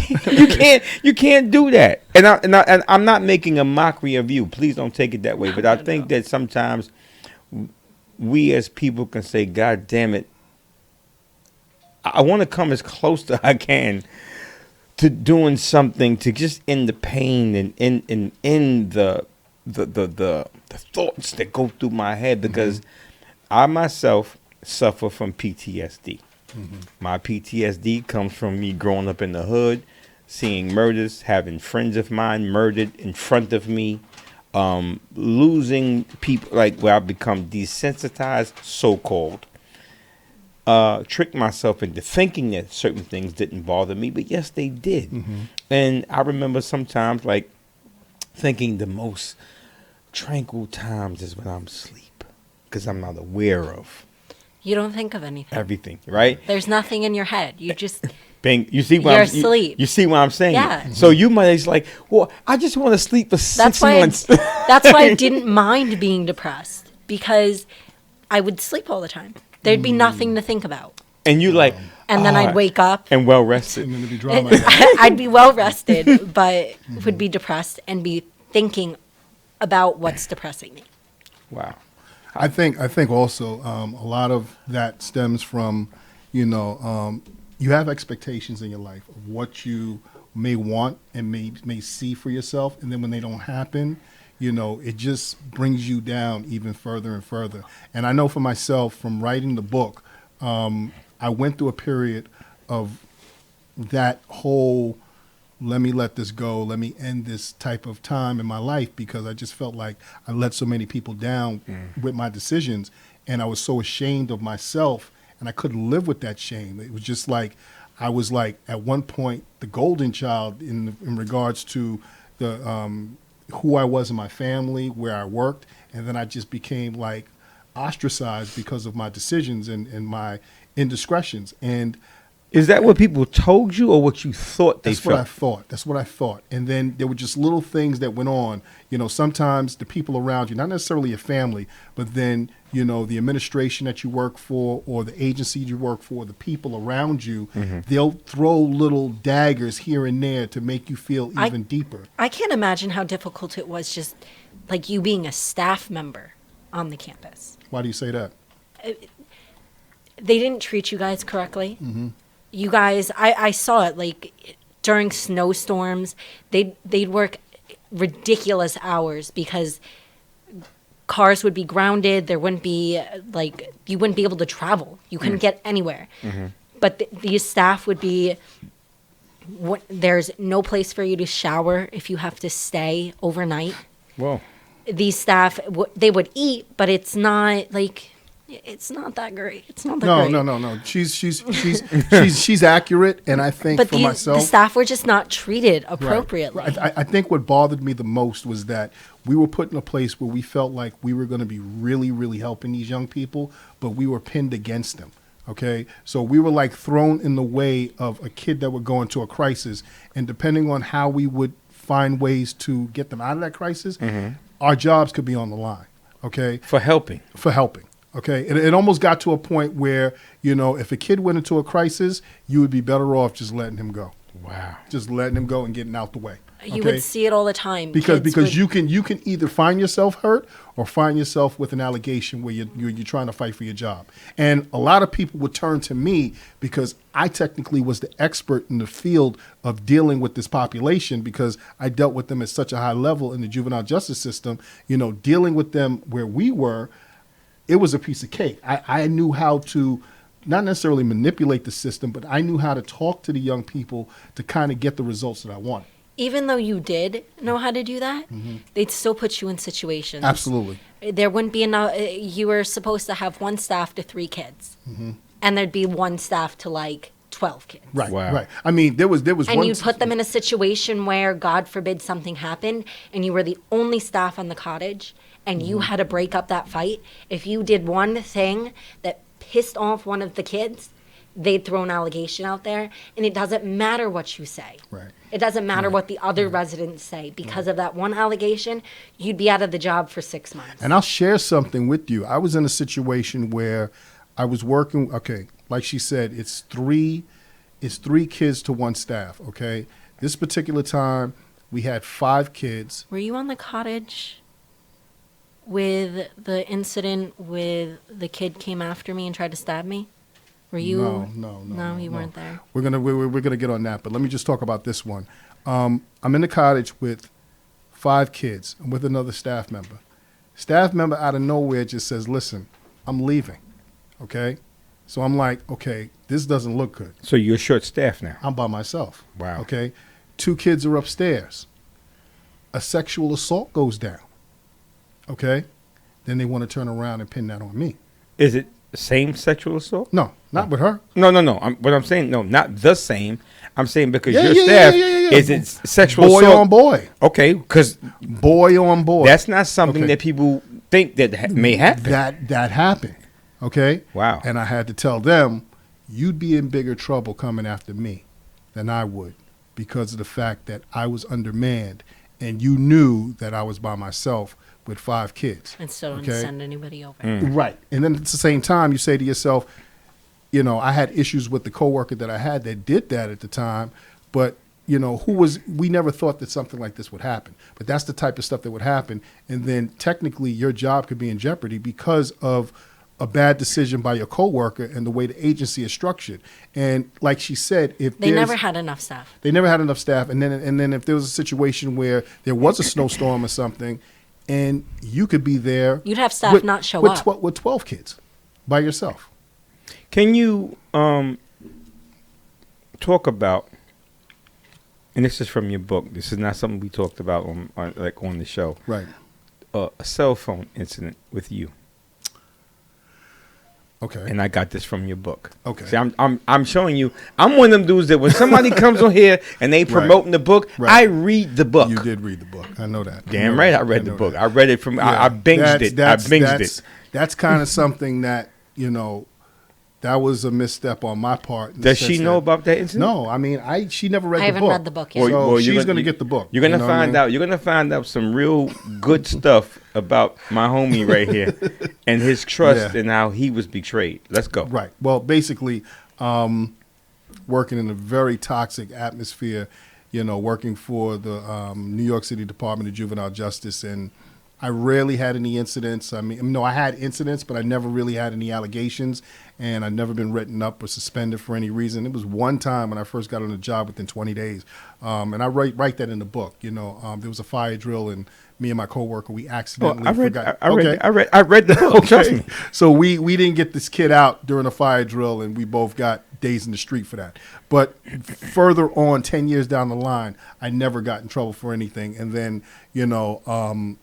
can't do that. And I'm not making a mockery of you. Please don't take it that way. But I think that sometimes we as people can say, God damn it, I want to come as close to I can to doing something to just end the pain and end the thoughts that go through my head, because I myself suffer from PTSD. My PTSD comes from me growing up in the hood, seeing murders, having friends of mine murdered in front of me, losing people, like where I've become desensitized, so-called. Tricked myself into thinking that certain things didn't bother me, but yes, they did. And I remember sometimes like thinking the most tranquil times is when I'm asleep, because I'm not aware of You don't think of anything. everything, right? There's nothing in your head. You just Bing, you see what You're I'm, asleep. You see what I'm saying? Yeah. So you might be like, well, I just want to sleep for 6 that's why months. that's why I didn't mind being depressed, because I would sleep all the time. There'd be nothing to think about. And you like, And then I'd wake up. and well rested. And then there'd be drama. again. I'd be well rested, but would be depressed and be thinking about what's depressing me. Wow. I think also a lot of that stems from, you have expectations in your life of what you may want and may see for yourself, and then when they don't happen, it just brings you down even further and further. And I know for myself, from writing the book, I went through a period of that whole, let me let this go, let me end this type of time in my life, because I just felt like I let so many people down with my decisions, and I was so ashamed of myself, and I couldn't live with that shame. It was just like I was like at one point the golden child in regards to the who I was in my family, where I worked, and then I just became like ostracized because of my decisions and my indiscretions. And Is that what people told you, or what you thought they that's what I felt? thought. That's what I thought. And then there were just little things that went on. Sometimes the people around you, not necessarily your family, but then, the administration that you work for, or the agency you work for, the people around you, they'll throw little daggers here and there to make you feel even deeper. I can't imagine how difficult it was, just like you being a staff member on the campus. Why do you say that? They didn't treat you guys correctly. You guys, I saw it, like during snowstorms, they'd work ridiculous hours because cars would be grounded. There wouldn't be, you wouldn't be able to travel. You couldn't get anywhere. But these staff would be, there's no place for you to shower if you have to stay overnight. Whoa. These staff, they would eat, but it's not like, it's not that great. It's not that great. No. She's accurate, and I think But for myself, the staff were just not treated appropriately. Right. I think what bothered me the most was that we were put in a place where we felt like we were going to be really, really helping these young people, but we were pinned against them. Okay, so we were like thrown in the way of a kid that would go into a crisis, and depending on how we would find ways to get them out of that crisis, our jobs could be on the line. Okay, For helping. Okay, it almost got to a point where, if a kid went into a crisis, you would be better off just letting him go. Wow. Just letting him go and getting out the way. You would see it all the time. Because Kids would- you can either find yourself hurt or find yourself with an allegation where you're trying to fight for your job. And a lot of people would turn to me because I technically was the expert in the field of dealing with this population, because I dealt with them at such a high level in the juvenile justice system. Dealing with them where we were, it was a piece of cake. I knew how to not necessarily manipulate the system, but I knew how to talk to the young people to kind of get the results that I wanted. Even though you did know how to do that, they'd still put you in situations. Absolutely. There wouldn't be enough. You were supposed to have one staff to 3 kids, and there'd be one staff to 12 kids. Right. Wow. Right. I mean, there was And one. you'd put them in a situation where, God forbid, something happened, and you were the only staff on the cottage, and you had to break up that fight. If you did one thing that pissed off one of the kids, they'd throw an allegation out there, and it doesn't matter what you say. Right. It doesn't matter what the other residents say. Because of that one allegation, you'd be out of the job for 6 months. And I'll share something with you. I was in a situation where I was working. Okay, like she said, it's 3 is 3 kids to 1 staff, okay? This particular time, we had 5 kids. Were you on the cottage with the incident with the kid came after me and tried to stab me? Were you? No, You weren't there. We're gonna get on that, but let me just talk about this one. I'm in the cottage with 5 kids. I'm with another staff member. Staff member out of nowhere just says, "Listen, I'm leaving." Okay, so I'm like, okay, this doesn't look good. So you're short staffed now. I'm by myself. Wow. Okay, 2 kids are upstairs. A sexual assault goes down. Okay, then they want to turn around and pin that on me. Is it the same sexual assault? No, not with her. No. What I'm saying, no, not the same. I'm saying because Yeah, your yeah, staff yeah. is it sexual Boy assault on boy. Okay, because Boy on boy. that's not something Okay. that people think that may happen. That happened. Okay. Wow. And I had to tell them, you'd be in bigger trouble coming after me than I would, because of the fact that I was undermanned, and you knew that I was by myself with 5 kids. And still didn't Okay? send anybody over. Right. And then at the same time, you say to yourself, you know, I had issues with the coworker that I had that did that at the time, but you know, we never thought that something like this would happen. But that's the type of stuff that would happen. And then technically your job could be in jeopardy because of a bad decision by your coworker and the way the agency is structured. And like she said, They never had enough staff. They never had enough staff. And then if there was a situation where there was a snowstorm or something, and you could be there, You'd have staff not show up. with 12 kids by yourself. Can you talk about? And this is from your book. This is not something we talked about on the show. Right. A cell phone incident with you. Okay. And I got this from your book. Okay. See, I'm showing you. I'm one of them dudes that when somebody comes on here and they promoting the book, Right. I read the book. You did read the book. I know that. Damn right, I read the book. I read it from. I binged it. I binged it. That's kind of something that, you know, that was a misstep on my part. in the Does she sense know that- about that incident? No, I mean, she never read I the book. haven't read the book yet. So Well, she's going to get the book. You're gonna You know what I find mean? out. You're gonna find out some real good stuff about my homie right here and his trust Yeah. and how he was betrayed. Let's go. Right. Well, basically, working in a very toxic atmosphere, you know, working for the New York City Department of Juvenile Justice, and I rarely had any incidents. I mean, no, I had incidents, but I never really had any allegations, and I'd never been written up or suspended for any reason. It was one time when I first got on the job within 20 days, and I write that in the book. You know, there was a fire drill, and me and my coworker, we accidentally forgot. I read the book. Trust me. So we didn't get this kid out during a fire drill, and we both got days in the street for that. But further on, 10 years down the line, I never got in trouble for anything. And then, you know,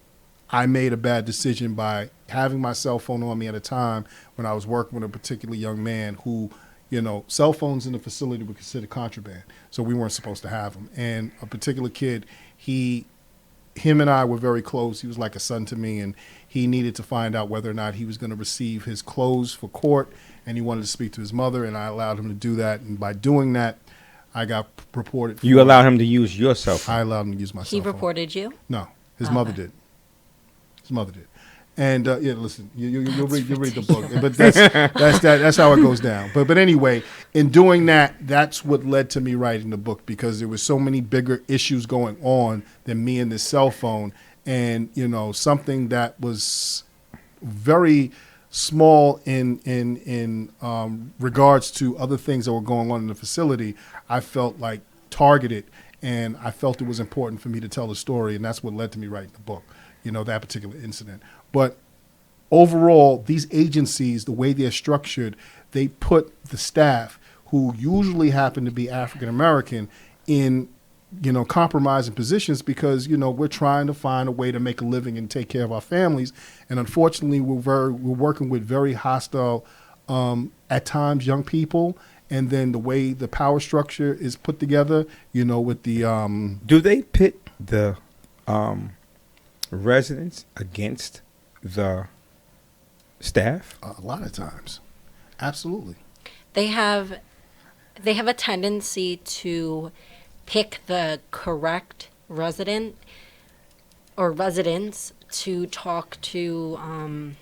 I made a bad decision by having my cell phone on me at a time when I was working with a particular young man who, you know, cell phones in the facility were considered contraband. So we weren't supposed to have them. And a particular kid, him and I were very close. He was like a son to me, and he needed to find out whether or not he was going to receive his clothes for court, and he wanted to speak to his mother, and I allowed him to do that. And by doing that, I got reported. You allowed him to use your cell phone. I allowed him to use my cell He phone. reported you? No, his mother did. His mother did. And yeah, listen, you'll read the book, but that's how it goes down. But anyway, in doing that, that's what led to me writing the book, because there was so many bigger issues going on than me and this cell phone, and you know, something that was very small in regards to other things that were going on in the facility. I felt like targeted, and I felt it was important for me to tell the story, and that's what led to me writing the book. You know, that particular incident. But overall, these agencies, the way they're structured, they put the staff, who usually happen to be African American, in, you know, compromising positions, because, you know, we're trying to find a way to make a living and take care of our families. And unfortunately, we're working with very hostile, at times, young people. And then the way the power structure is put together, you know, with the Do they pit the residents against the staff? a lot of times. Absolutely. They have a tendency to pick the correct resident or residents to talk to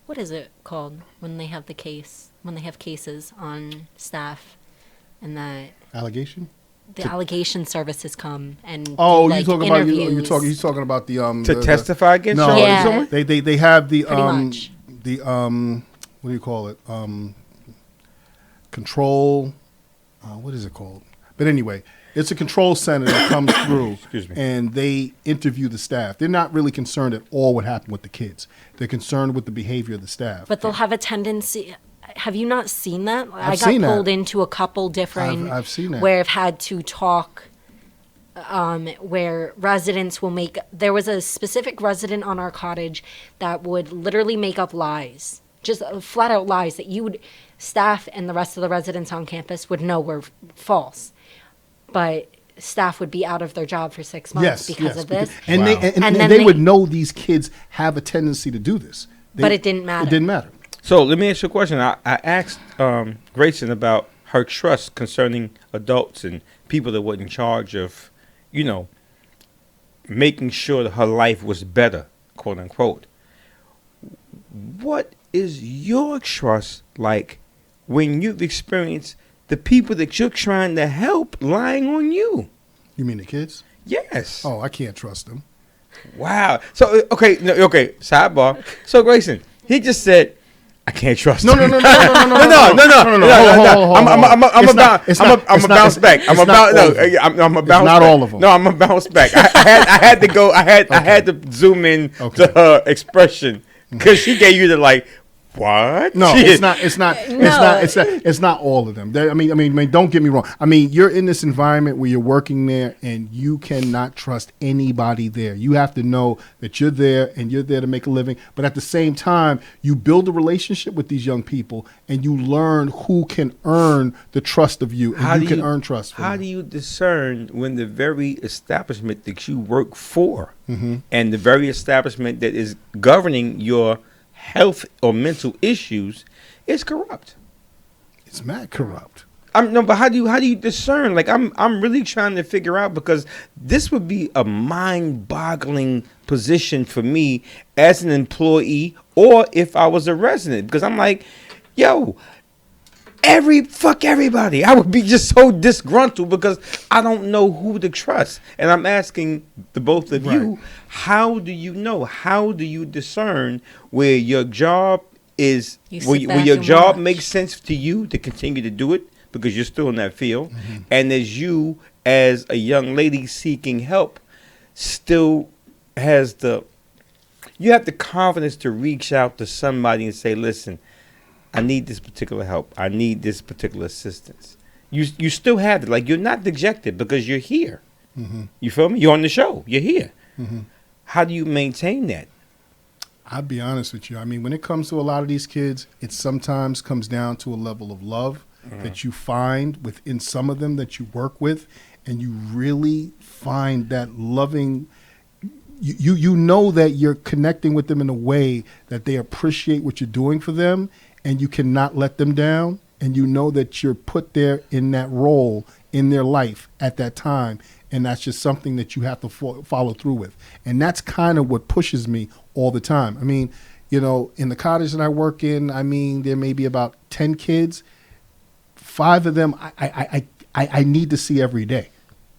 what is it called when they have the case? when they have cases on staff, and that Allegation? the allegation services come and Oh, do, like, you talking about interviews. he's talking about the To testify against no, y'all? Yeah. Someone? they have the Pretty much. the what do you call it? Control what is it called? But anyway, it's a control center that comes through Excuse me. and they interview the staff. They're not really concerned at all what happened with the kids. They're concerned with the behavior of the staff. But they'll have a tendency. Have you not seen that? I got seen that. pulled into a couple different. I've seen that. Where I've had to talk. Where residents will make. There was a specific resident on our cottage that would literally make up lies, just flat out lies that you would, staff and the rest of the residents on campus would know were false, but staff would be out of their job for 6 months because of this. And Wow. and then they would know these kids have a tendency to do this. But it didn't matter. It didn't matter. So let me ask you a question. I asked Grayson about her trust concerning adults and people that were in charge of, making sure that her life was better, quote unquote. What is your trust like when you've experienced the people that you're trying to help lying on you? You mean the kids? Yes. Oh, I can't trust them. Wow. So okay, sidebar. So Grayson, he just said, "I can't trust." No. him." No. I'm a bounce back. I'm a bounce. not all of them. No, I'm a bounce back. I had to go. I had to zoom in to her expression because she gave you the like. What? No, Shit. it's not all of them. I mean, don't get me wrong. I mean, you're in this environment where you're working there, and you cannot trust anybody there. You have to know that you're there, and you're there to make a living. But at the same time, you build a relationship with these young people, and you learn who can earn the trust of you, and you can earn trust from How them. do you discern when the very establishment that you work for Mm-hmm. and the very establishment that is governing your health or mental issues is corrupt? It's mad corrupt. But how do you discern? Like I'm really trying to figure out, because this would be a mind-boggling position for me as an employee, or if I was a resident, because I'm like, yo, fuck everybody. I would be just so disgruntled because I don't know who to trust. And I'm asking the both of you, how do you know? How do you discern where your job is, where your job makes sense to you to continue to do it because you're still in that field, and as you, as a young lady seeking help, still you have the confidence to reach out to somebody and say, listen, I need this particular help. I need this particular assistance. You still have it. Like, you're not dejected because you're here. Mm-hmm. You feel me? You're on the show. You're here. Mm-hmm. How do you maintain that? I'll be honest with you. I mean, when it comes to a lot of these kids, it sometimes comes down to a level of love that you find within some of them that you work with, and you really find that loving. You know that you're connecting with them in a way that they appreciate what you're doing for them, and you cannot let them down, and you know that you're put there in that role in their life at that time, and that's just something that you have to follow through with. And that's kind of what pushes me all the time. I mean, in the cottage that I work in, I mean, there may be about 10 kids. 5 of them I need to see every day.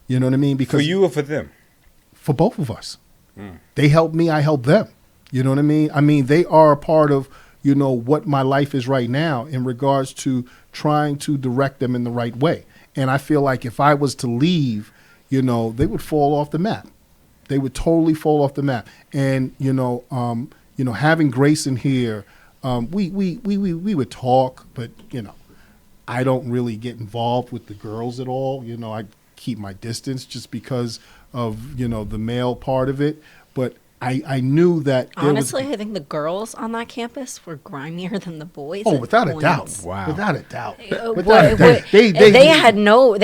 You know what I mean? Because For you or for them? For both of us. They help me, I help them. You know what I mean? I mean, they are a part of, what my life is right now in regards to trying to direct them in the right way. And I feel like if I was to leave, they would fall off the map. They would totally fall off the map. And, having Grayson here, we would talk, but, I don't really get involved with the girls at all. I keep my distance just because of, the male part of it. But I knew that honestly, I think the girls on that campus were grimier than the boys. Oh, at without a points. doubt. Wow. Without a doubt. They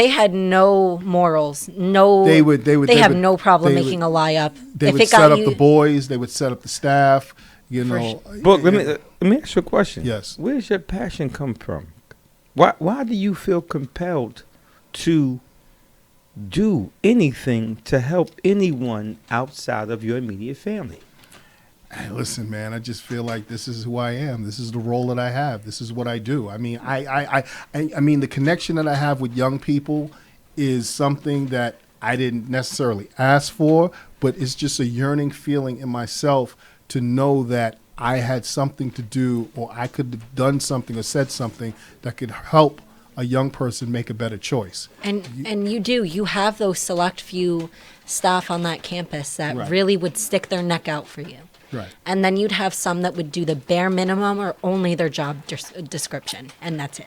had no morals. No, they have no problem making a lie up. They would set up the boys. They would set up the staff. But let me ask you a question. Yes. Where does your passion come from? Why do you feel compelled to do anything to help anyone outside of your immediate family? Hey, listen, man, I just feel like this is who I am. This is the role that I have. This is what I do. I mean, I mean, the connection that I have with young people is something that I didn't necessarily ask for, but it's just a yearning feeling in myself to know that I had something to do, or I could have done something or said something that could help a young person make a better choice. And you have those select few staff on that campus that Right. really would stick their neck out for you. Right. And then you'd have some that would do the bare minimum or only their job description, and that's it.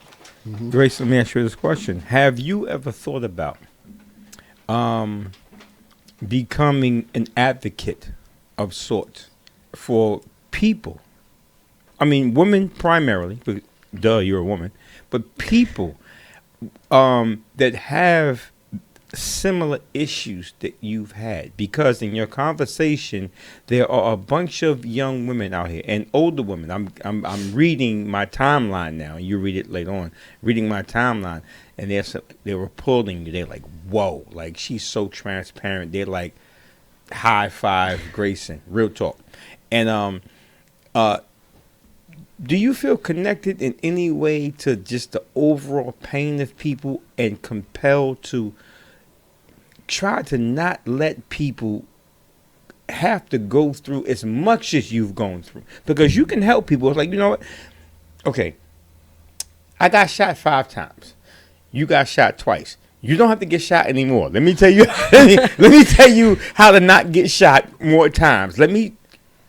Grace, let me ask you this question. Have you ever thought about becoming an advocate of sorts for people? I mean, women primarily, but duh, you're a woman, but people that have similar issues that you've had, because in your conversation there are a bunch of young women out here and older women. I'm reading my timeline now, and you read it later on. Reading my timeline, and they were pulling you. They're like, whoa, like she's so transparent. They're like, high five, Grayson, real talk. And do you feel connected in any way to just the overall pain of people and compelled to try to not let people have to go through as much as you've gone through? Because you can help people. It's like, you know what? Okay, I got shot 5 times. You got shot twice. You don't have to get shot anymore. Let me tell you. let me tell you how to not get shot more times. Let me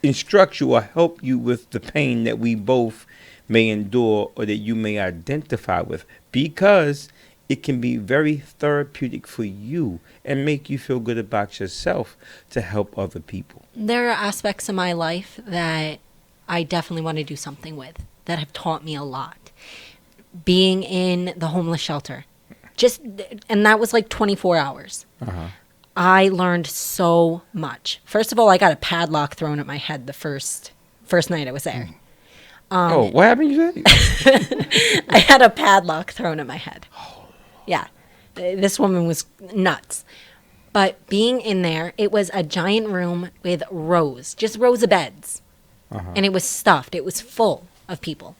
instruct you or help you with the pain that we both may endure or that you may identify with, because it can be very therapeutic for you and make you feel good about yourself to help other people. There are aspects of my life that I definitely want to do something with that have taught me a lot. Being in the homeless shelter, and that was like 24 hours. I learned so much. First of all, I got a padlock thrown at my head the first night I was there. What happened, you said? I had a padlock thrown at my head. Yeah. This woman was nuts. But being in there, it was a giant room with just rows of beds. And it was stuffed. It was full of people.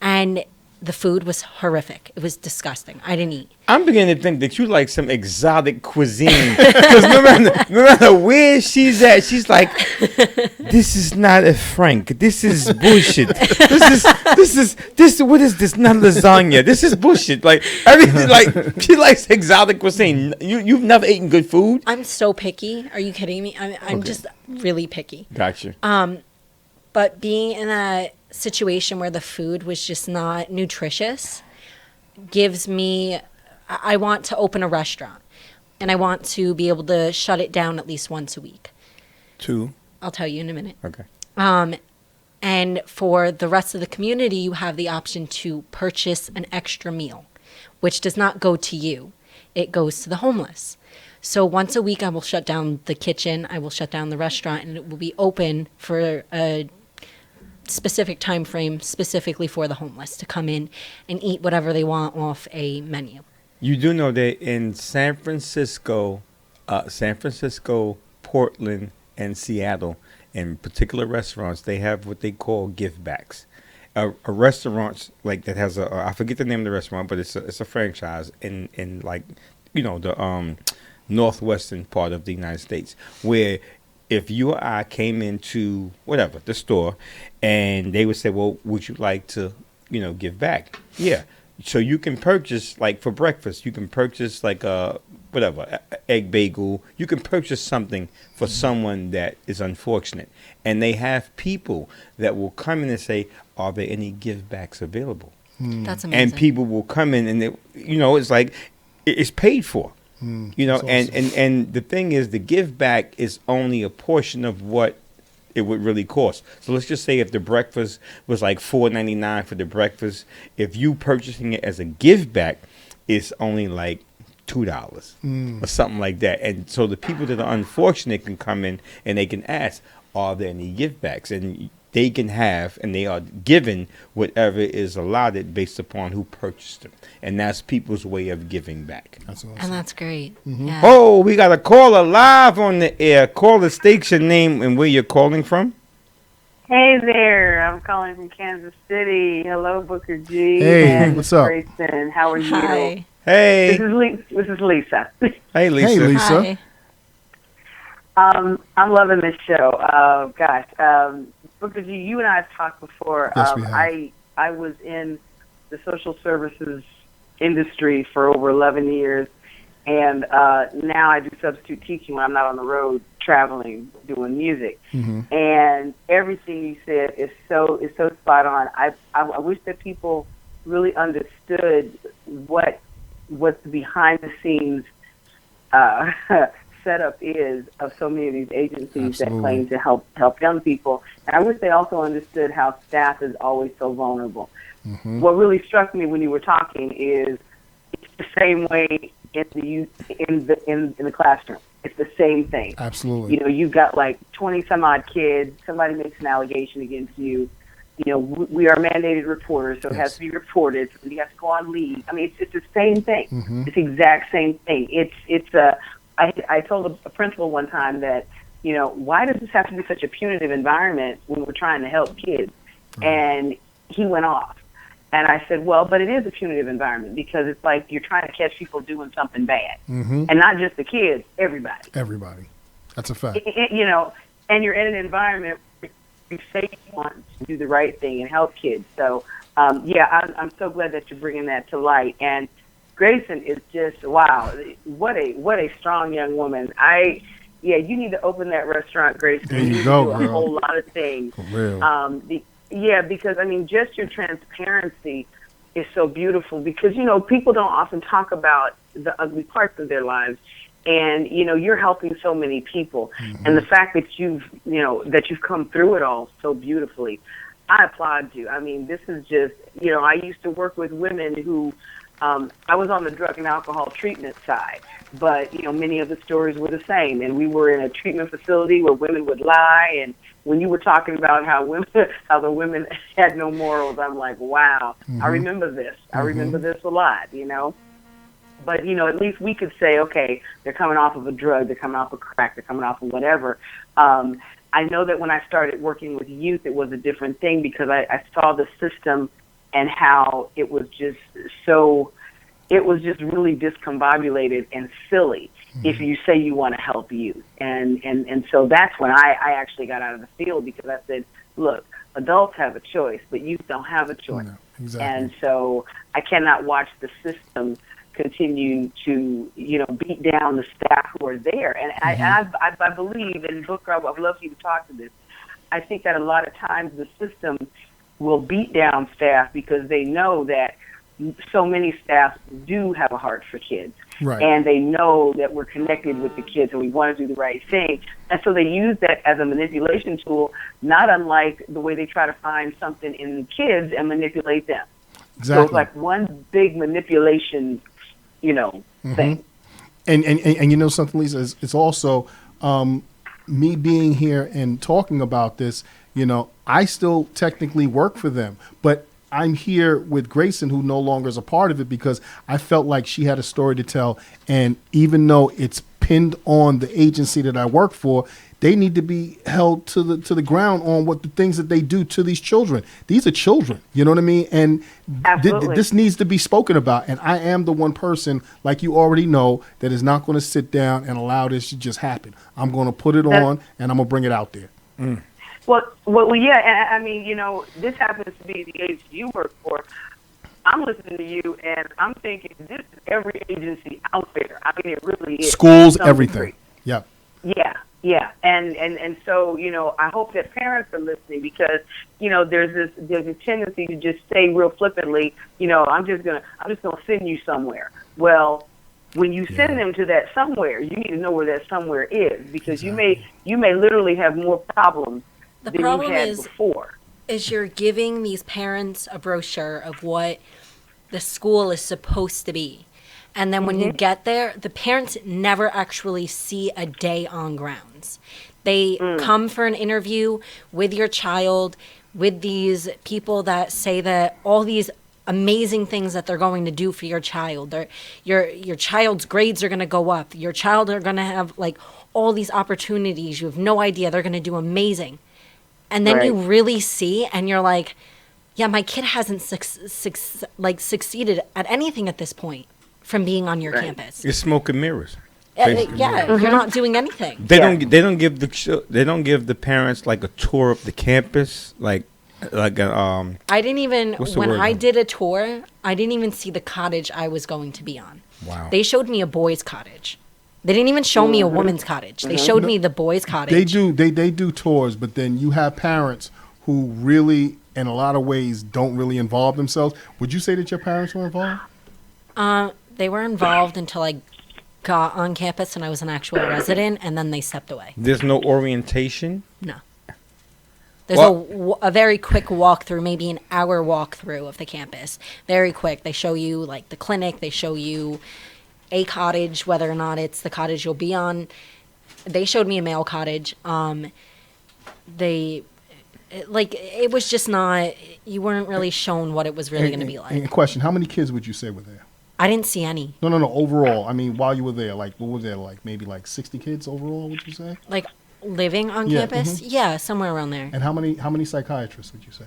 And the food was horrific. It was disgusting. I didn't eat. I'm beginning to think that you like some exotic cuisine. Because no matter where she's at, she's like, this is not a Frank. This is bullshit. This what is this? Not lasagna. This is bullshit. Like everything, like she likes exotic cuisine. You've never eaten good food? I'm so picky. Are you kidding me? I'm just really picky. Gotcha. But being in a situation where the food was just not nutritious gives me, I want to open a restaurant, and I want to be able to shut it down at least once a week. 2. I'll tell you in a minute. Okay. And for the rest of the community, you have the option to purchase an extra meal, which does not go to you. It goes to the homeless. So once a week, I will shut down the kitchen, I will shut down the restaurant, and it will be open for a specific time frame specifically for the homeless to come in and eat whatever they want off a menu. You do know that in San Francisco, Portland, and Seattle, in particular restaurants, they have what they call give backs. A restaurant like that has I forget the name of the restaurant, but it's a franchise in like, you know, the northwestern part of the United States, where if you or I came into whatever the store, and they would say, well, would you like to, you know, give back? Yeah. So you can purchase, like for breakfast, you can purchase like whatever, egg bagel. You can purchase something for someone that is unfortunate. And they have people that will come in and say, are there any give backs available? That's amazing. And people will come in and, it's like, it's paid for. You know, That's and, awesome. and the thing is, the give back is only a portion of what it would really cost. So let's just say if the breakfast was like $4.99 for the breakfast, if you purchasing it as a give back, it's only like $2 or something like that. And so the people that are unfortunate can come in and they can ask, are there any give backs? And they can have, and they are given whatever is allotted based upon who purchased them. And that's people's way of giving back. That's awesome. And that's great. Yeah. Oh, we got a caller live on the air. Call the station name and where you're calling from. Hey there, I'm calling from Kansas City. Hello, Booker G Hey, and what's up? Grayson. How are you? Hi. This Hey, is This is Lisa. hey, Hey, Lisa. Lisa. Hi. I'm loving this show. Gosh, Booker G, you and I have talked before. Yes, we have. I was in the social services industry for over 11 years, and now I do substitute teaching when I'm not on the road traveling doing music. Mm-hmm. And everything you said is so spot on. I wish that people really understood what the behind the scenes uh, setup is of so many of these agencies that Absolutely. claim to help young people. And I wish they also understood how staff is always so vulnerable. Mm-hmm. What really struck me when you were talking is it's the same way in the classroom. It's the same thing. Absolutely. You know, you've got like 20 some odd kids. Somebody makes an allegation against you. You know, we are mandated reporters, so it has Yes. to be reported. So you have to go on leave. I mean, it's the same thing. Mm-hmm. It's the exact same thing. I told a principal one time that, you know, why does this have to be such a punitive environment when we're trying to help kids? And he went off. And I said, well, but it is a punitive environment because it's like you're trying to catch people doing something bad. Mm-hmm. And not just the kids, everybody. Everybody. That's a fact. You know, and you're in an environment where you say you want to do the right thing and help kids. So, I'm so glad that you're bringing that to light. And Grayson is just, wow, what a strong young woman. You need to open that restaurant, Grayson. There you need go, to do girl. a whole lot of things. For real. Because, I mean, just your transparency is so beautiful because, you know, people don't often talk about the ugly parts of their lives. And, you know, you're helping so many people. Mm-hmm. And the fact that you've come through it all so beautifully, I applaud you. I mean, this is just, you know, I used to work with women who, I was on the drug and alcohol treatment side, but, you know, many of the stories were the same. And we were in a treatment facility where women would lie. And when you were talking about how the women had no morals, I'm like, wow, Mm-hmm. I remember this. I remember this a lot, you know. But, you know, at least we could say, okay, they're coming off of a drug, they're coming off of crack, they're coming off of whatever. I know that when I started working with youth, it was a different thing because I saw the system and how it was just really discombobulated and silly if you say you want to help youth. And so that's when I actually got out of the field because I said, look, adults have a choice, but youth don't have a choice. No, exactly. And so I cannot watch the system continue to, you know, beat down the staff who are there. And I believe, and Booker, I would love for you to talk to this, I think that a lot of times the system will beat down staff because they know that so many staff do have a heart for kids. Right. And they know that we're connected with the kids and we want to do the right thing. And so they use that as a manipulation tool, not unlike the way they try to find something in the kids and manipulate them. Exactly. So it's like one big manipulation, you know, thing. And you know something, Lisa, it's also me being here and talking about this, you know, I still technically work for them, but I'm here with Grayson, who no longer is a part of it, because I felt like she had a story to tell. And even though it's pinned on the agency that I work for, they need to be held to the ground on what the things that they do to these children. These are children, you know what I mean? And this needs to be spoken about. And I am the one person, like you already know, that is not going to sit down and allow this to just happen. I'm going to put it on and I'm going to bring it out there. Mm. Well, yeah, and I mean, you know, this happens to be the agency you work for. I'm listening to you, and I'm thinking this is every agency out there. I mean, it really is. Schools, everything. Yeah. Yeah, and so, you know, I hope that parents are listening because, you know, there's a tendency to just say real flippantly, you know, I'm just gonna send you somewhere. Well, when you send them to that somewhere, you need to know where that somewhere is because you may literally have more problems The than problem you had is before. you're giving these parents a brochure of what the school is supposed to be. And then when you get there, the parents never actually see a day on grounds. They come for an interview with your child, with these people that say that all these amazing things that they're going to do for your child. Your child's grades are going to go up. Your child are going to have like all these opportunities. You have no idea. They're going to do amazing. And then you Right. really see, and you're like, yeah, my kid hasn't succeeded at anything at this point from being on your Right. campus. It's smoke and mirrors. Yeah, you're not doing anything. Yeah. They don't give the parents like a tour of the campus, like a I didn't even, What's the when word I now? did a tour, I didn't even see the cottage I was going to be on. Wow. They showed me a boy's cottage. They didn't even show me a woman's cottage. They showed me the boy's cottage. They do tours, but then you have parents who really, in a lot of ways, don't really involve themselves. Would you say that your parents were involved? They were involved until I got on campus and I was an actual resident, and then they stepped away. There's no orientation. No. There's a very quick walkthrough, maybe an hour walkthrough of the campus. Very quick. They show you like the clinic. They show you a cottage, whether or not it's the cottage you'll be on. They showed me a male cottage. It was just not. You weren't really shown what it was really going to be like. And question: how many kids would you say were there? I didn't see any. No. Overall, I mean, while you were there, like, what was there, like, maybe like 60 kids overall? Would you say? Like living on Yeah, campus, yeah, somewhere around there. And how many psychiatrists would you say?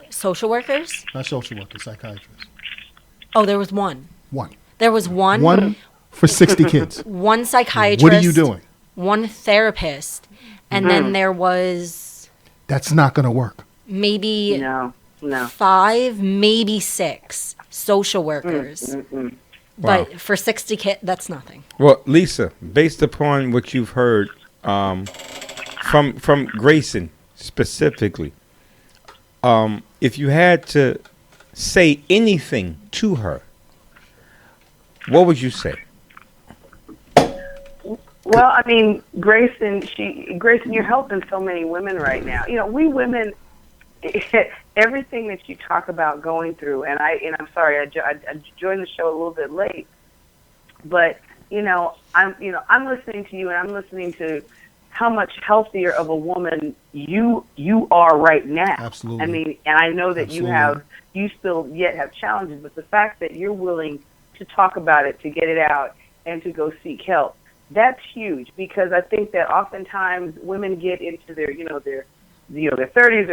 Social workers? Not social workers, psychiatrists. Oh, there was one. One. There was one. One for 60 kids. One psychiatrist. What are you doing? One therapist, and then there was That's not going to work. maybe No. 5, maybe 6 social workers. Wow. But for 60 kids, that's nothing. Well, Lisa, based upon what you've heard from Grayson specifically, if you had to say anything to her, what would you say? Well, I mean, Grayson, you're helping so many women right now. You know, we women, everything that you talk about going through, and I'm sorry, I joined the show a little bit late, but I'm listening to you, and I'm listening to how much healthier of a woman you are right now. Absolutely. I mean, and I know that Absolutely. you still yet have challenges, but the fact that you're willing to talk about it, to get it out, and to go seek help, that's huge, because I think that oftentimes women get into their 30s, their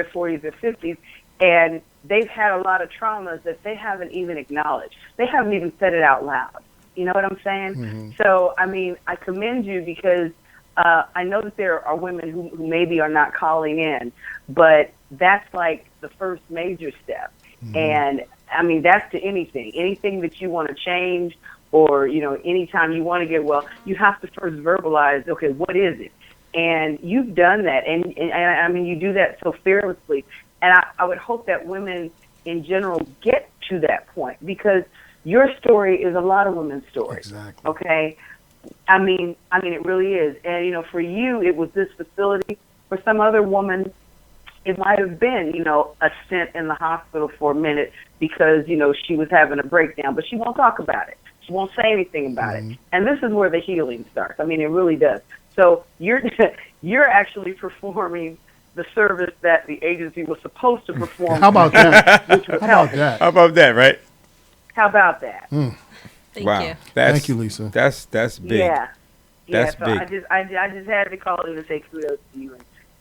40s, their 50s, and they've had a lot of traumas that they haven't even acknowledged. They haven't even said it out loud. You know what I'm saying? Mm-hmm. So, I mean, I commend you, because I know that there are women who maybe are not calling in, but that's like the first major step. Mm-hmm. And, I mean, that's to anything that you want to change, or, anytime you want to get well, you have to first verbalize, okay, what is it? And you've done that, and I mean, you do that so fearlessly. And I would hope that women in general get to that point, because your story is a lot of women's stories. Exactly. Okay? I mean, it really is. And, for you, it was this facility. For some other woman, it might have been, a stint in the hospital for a minute because, she was having a breakdown, but she won't talk about it. She won't say anything about it. And this is where the healing starts. I mean, it really does. So you're actually performing the service that the agency was supposed to perform. How about that? Which was How about helping. that? How about that, right? How about that? Thank Wow. you. Thank you, Lisa. That's big. Yeah. That's so big. I just had to call in and say kudos to you.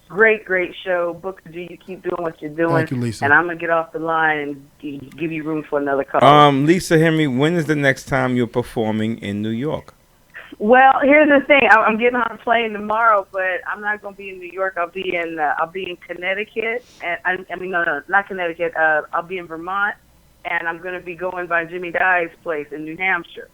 Great show. Booker G, you keep doing what you're doing. Thank you, Lisa. And I'm going to get off the line and give you room for another call. Lisa Henry, when is the next time you're performing in New York? Well, here's the thing. I'm getting on a plane tomorrow, but I'm not going to be in New York. I'll be in Connecticut. And no, not Connecticut. I'll be in Vermont, and I'm going to be going by Jimmy Dye's place in New Hampshire.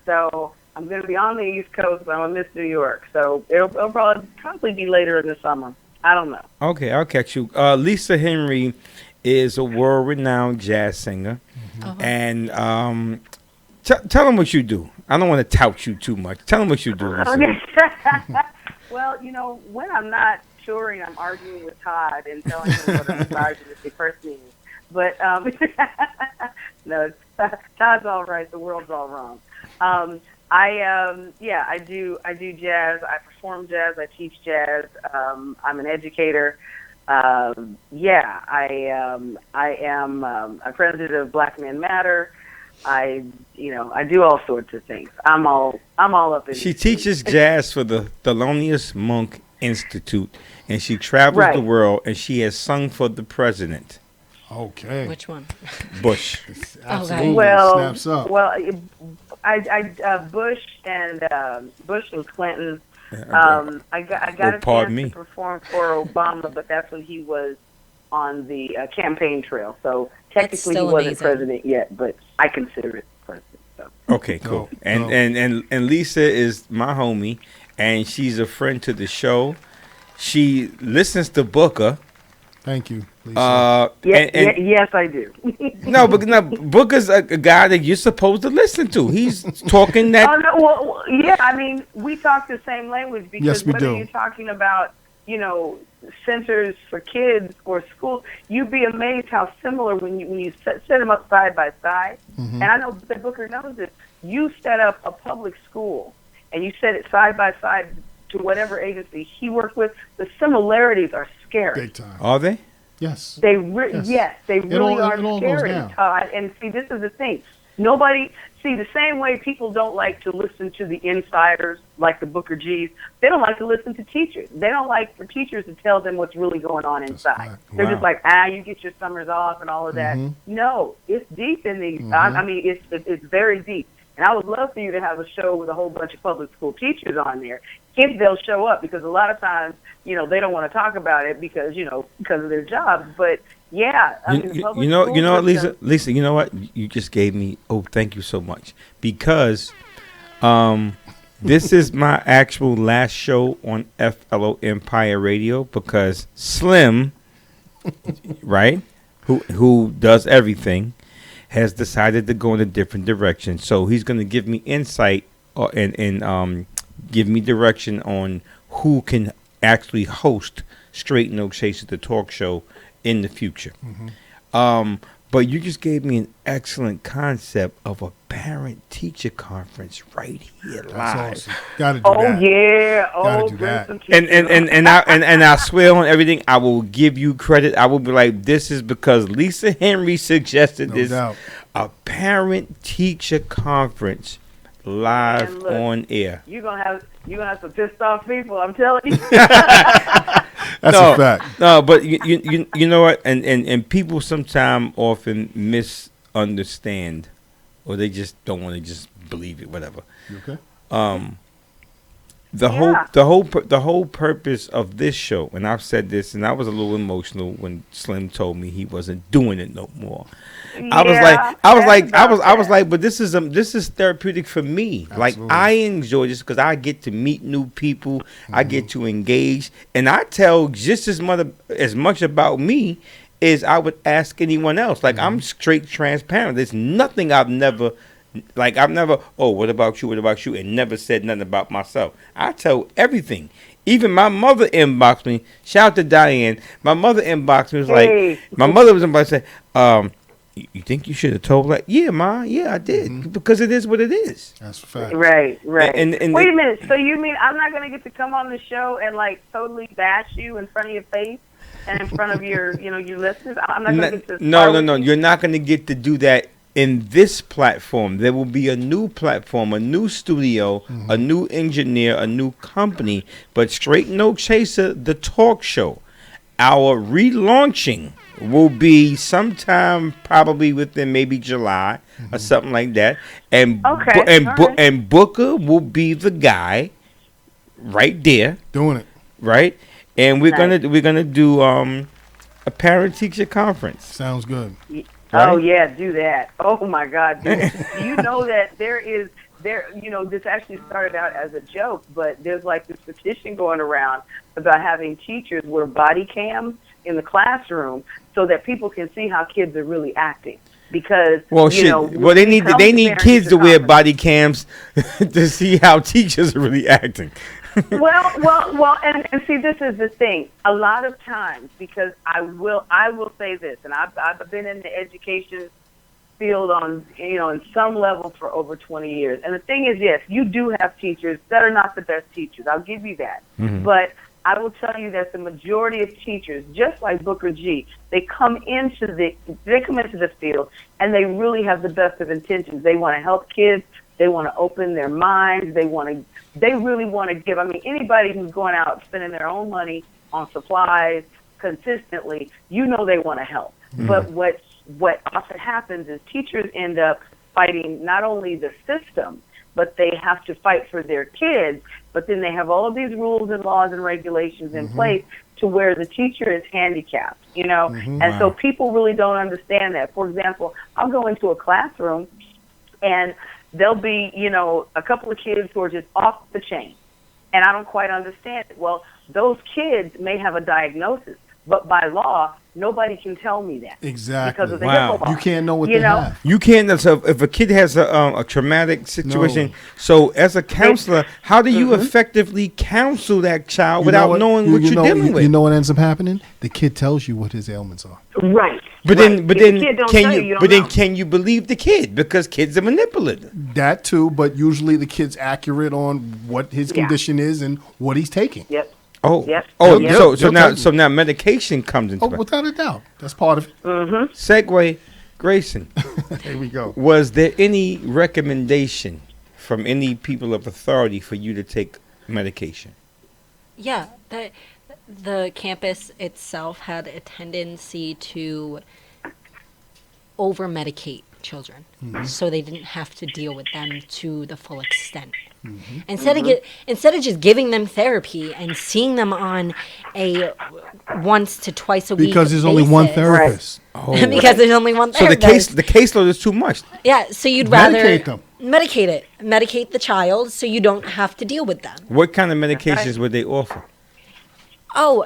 So I'm going to be on the East Coast, but I'm going to miss New York. So it'll probably be later in the summer. I don't know. Okay, I'll catch you. Lisa Henry is a world-renowned jazz singer. Uh-huh. And tell them what you do. I don't want to tout you too much. Tell them what you do, Lisa. Okay. Well, when I'm not touring, I'm arguing with Todd and telling him what a misogynistic person is. But no, Todd's all right. The world's all wrong. I do jazz. I perform jazz. I teach jazz. I'm an educator. I am a president of Black Men Matter. I do all sorts of things. I'm all up in. She teaches jazz for the Thelonious Monk Institute, and she travels Right. the world, and she has sung for the president, Okay. Which one? Bush. Absolutely. Well, Snaps up. Bush and Clinton. Uh, I got Oh, a chance pardon to me. perform for Obama, but that's when he was on the campaign trail. So technically, he still wasn't amazing. president yet, but I consider it president. So. Okay, cool. Dope, And, dope. and Lisa is my homie, and she's a friend to the show. She listens to Booker. Thank you, Lisa. Yes, I do. No, but no, Booker's a guy that you're supposed to listen to. He's talking that. Oh, no, well, yeah, I mean, we talk the same language because Yes, we whether do. you're talking about, centers for kids or schools, you'd be amazed how similar when you set them up side by side. Mm-hmm. And I know that Booker knows this. You set up a public school and you set it side by side to whatever agency he worked with. The similarities are scary. Big time. Are they? Yes. They Yes. yes, they really are it all goes scary, down. Todd. And see, this is the thing. The same way people don't like to listen to the insiders, like the Booker G's, they don't like to listen to teachers. They don't like for teachers to tell them what's really going on inside. right. They're Wow. just like, you get your summers off and all of that. Mm-hmm. No, it's deep in these. I mean, it's very deep. And I would love for you to have a show with a whole bunch of public school teachers on there, if they'll show up, because a lot of times, they don't want to talk about it because of their jobs. But yeah, I mean, the public You know school what, system- Lisa, you know what? You just gave me, thank you so much. Because this is my actual last show on FLO Empire Radio, because Slim, right, who does everything, has decided to go in a different direction. So he's going to give me insight and give me direction on who can actually host Straight No Chaser, the talk show, in the future. But you just gave me an excellent concept of a parent-teacher conference right here live. That's awesome. Got to do Oh that. yeah! Gotta Oh, do bring that. some And teachers on. I swear on everything, I will give you credit. I will be like, this is because Lisa Henry suggested No this. doubt. A parent-teacher conference live And look, on air. You're gonna have some pissed off people. I'm telling you. That's a fact. No, but you know what? And people sometimes often misunderstand, or they just don't want to just believe it. Whatever. You okay? The Yeah. whole purpose of this show, and I've said this, and I was a little emotional when Slim told me he wasn't doing it no more. I was like, but this is therapeutic for me. Like, Absolutely. I enjoy this because I get to meet new people, I get to engage, and I tell just as much about me as I would ask anyone else. Like, I'm straight transparent. There's nothing I've never, oh, what about you, and never said nothing about myself. I tell everything. Even my mother inboxed me. Shout out to Diane. My mother inboxed me. Was Hey. like, my mother was inboxed and said, you think you should have told that? Yeah, Ma. Yeah, I did. Because it is what it is. That's a fact. Right. And Wait a minute. So you mean I'm not gonna get to come on the show and totally bash you in front of your face and in front of your your listeners? I'm not gonna get to. No. You're not going to get to do that in this platform. There will be a new platform, a new studio, a new engineer, a new company. But Straight No Chaser, the talk show, our relaunching will be sometime probably within maybe July or something like that. And Okay, all right. and Booker will be the guy right there, Doing it. right? And we're Nice. gonna do a parent teacher conference. Sounds good. Oh yeah, do that. Oh my God, do that. You know that this actually started out as a joke, but there's this petition going around about having teachers wear body cams in the classroom so that people can see how kids are really acting. Because Well, they need kids to wear conference. body cams to see how teachers are really acting. well, and see, this is the thing. A lot of times, because I will say this, and I've been in the education field on in some level for over 20 years. And the thing is, yes, you do have teachers that are not the best teachers. I'll give you that. But I will tell you that the majority of teachers, just like Booker G, they come into the field and they really have the best of intentions. They want to help kids They want to open their minds. They really want to give. I mean, anybody who's going out spending their own money on supplies consistently, you know they want to help. But what often happens is teachers end up fighting not only the system, but they have to fight for their kids. But then they have all of these rules and laws and regulations in place to where the teacher is handicapped, you know. And so people really don't understand that. For example, I'll go into a classroom and there'll be, you know, a couple of kids who are just off the chain. And I don't quite understand it. Well, those kids may have a diagnosis, but by law, nobody can tell me that. Exactly. Because of the Wow. HIPAA law. You can't know what You they know? have. You can't. So if a kid has a traumatic situation, No. so as a counselor, how do you effectively counsel that child You know without knowing what you're dealing with? You know what ends up happening? The kid tells you what his ailments are. Right. But right. then, but If the then, kid don't can tell you? don't But then, know. can you believe the kid? Because kids are manipulative. That too, but usually the kid's accurate on what his Yeah. condition is and what he's taking. Yep. Oh, Yep. oh, Yep. so They'll now, tell you. so now medication comes into Oh, play. without a doubt. That's part of it. Segue, Grayson. There we go. Was there any recommendation from any people of authority for you to take medication? Yeah, the campus itself had a tendency to over medicate children, so they didn't have to deal with them to the full extent. Instead of just giving them therapy and seeing them on a once to twice a week Because there's only one basis. therapist. Oh, Because there's only one so therapist. the caseload is too much. Yeah, so you'd rather Medicate them. medicate the child, so you don't have to deal with them. What kind of medications would they offer? Oh,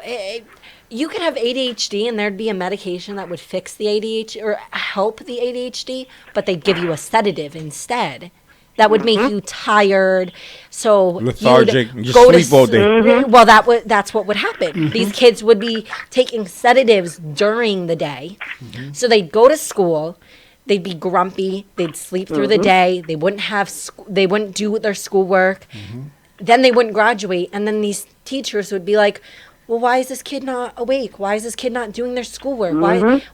you could have ADHD and there'd be a medication that would fix the ADHD or help the ADHD, but they'd give you a sedative instead. That would make you tired, so Lethargic, you'd just go to sleep all day. Well, that's what would happen. These kids would be taking sedatives during the day, so they'd go to school. They'd be grumpy. They'd sleep through the day. They wouldn't have. They wouldn't do their schoolwork. Then they wouldn't graduate, and then these teachers would be like, well, why is this kid not awake? Why is this kid not doing their schoolwork?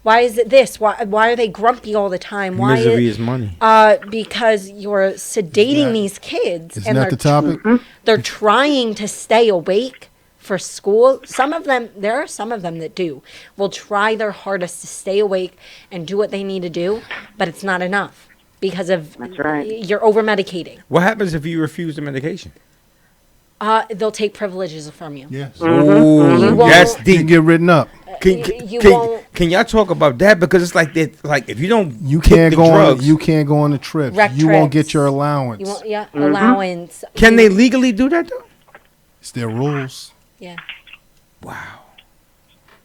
Why is it this? Why are they grumpy all the time? Why Misery is money. Because you're sedating these kids. Isn't that the topic? They're trying to stay awake for school. There are some of them that will try their hardest to stay awake and do what they need to do, but it's not enough because of That's right. you're over medicating. What happens if you refuse the medication? They'll take privileges from you. Yes. Ooh, You won't- that's You deep. get written up. You won't- Can y'all talk about that? Because it's like that. Like if you don't, You kick can't the go drugs, on. You can't go on the trips. Rec You won't trips. get your allowance. You want allowance. Can they legally do that though? It's their rules. Yeah. Wow.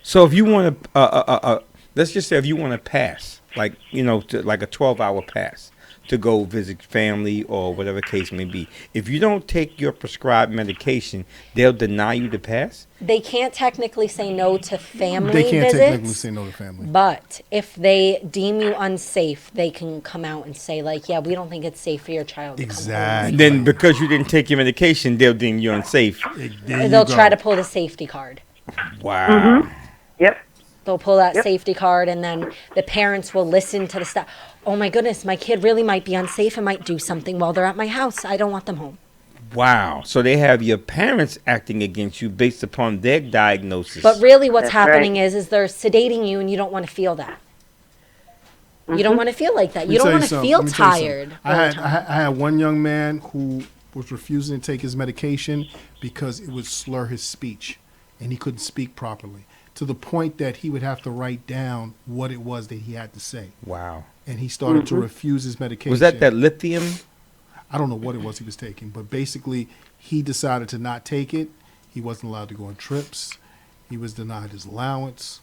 So if you want to, let's just say if you want to pass, like like a 12-hour pass to go visit family or whatever case may be, if you don't take your prescribed medication, they'll deny you the pass. They can't technically say no to family They can't technically visits. say no to family. But if they deem you unsafe, they can come out and say, like, yeah, we don't think it's safe for your child to come Exactly. And then because you didn't take your medication, they'll deem you unsafe. There home. you They'll go. try to pull the safety card. Wow. Yep. They'll pull that Yep. safety card, and then the parents will listen to the staff. Oh my goodness, my kid really might be unsafe and might do something while they're at my house. I don't want them home. Wow. So they have your parents acting against you based upon their diagnosis. But really, what's That's happening right. is they're sedating you, and you don't want to feel that. You don't want to feel like that. Let me You don't tell want to something. feel Let me tell you tired. something. all the time. I had one young man who was refusing to take his medication because it would slur his speech, and he couldn't speak properly, to the point that he would have to write down what it was that he had to say. wow. And he started to refuse his medication. Was that lithium? I don't know what it was he was taking, but basically he decided to not take it. He wasn't allowed to go on trips. He was denied his allowance.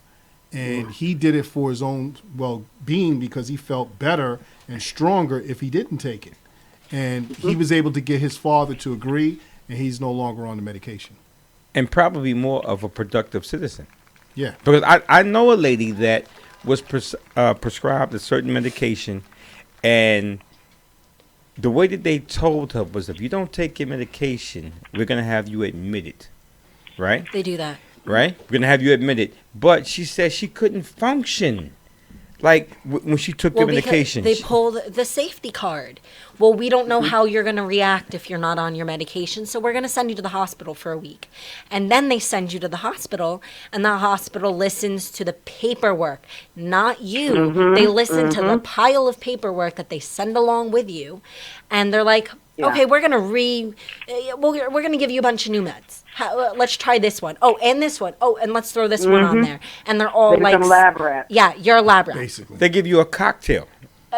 And he did it for his own well-being because he felt better and stronger if he didn't take it. And he was able to get his father to agree, and he's no longer on the medication. And probably more of a productive citizen. Yeah. Because I know a lady that was prescribed a certain medication, and the way that they told her was, if you don't take your medication, we're going to have you admitted. Right? They do that. Right? We're going to have you admitted. But she said she couldn't function Like when she took the because medication. they pulled the safety card. Well, we don't know how you're going to react if you're not on your medication, so we're going to send you to the hospital for a week. And then they send you to the hospital, and the hospital listens to the paperwork, not you. They listen to the pile of paperwork that they send along with you, and they're like, Yeah. okay, we're going to give you a bunch of new meds. Let's try this one. Oh, and this one. Oh, and let's throw this one on there. And they're all They like, become lab rats. yeah, you're a lab rat. Basically. They give you a cocktail.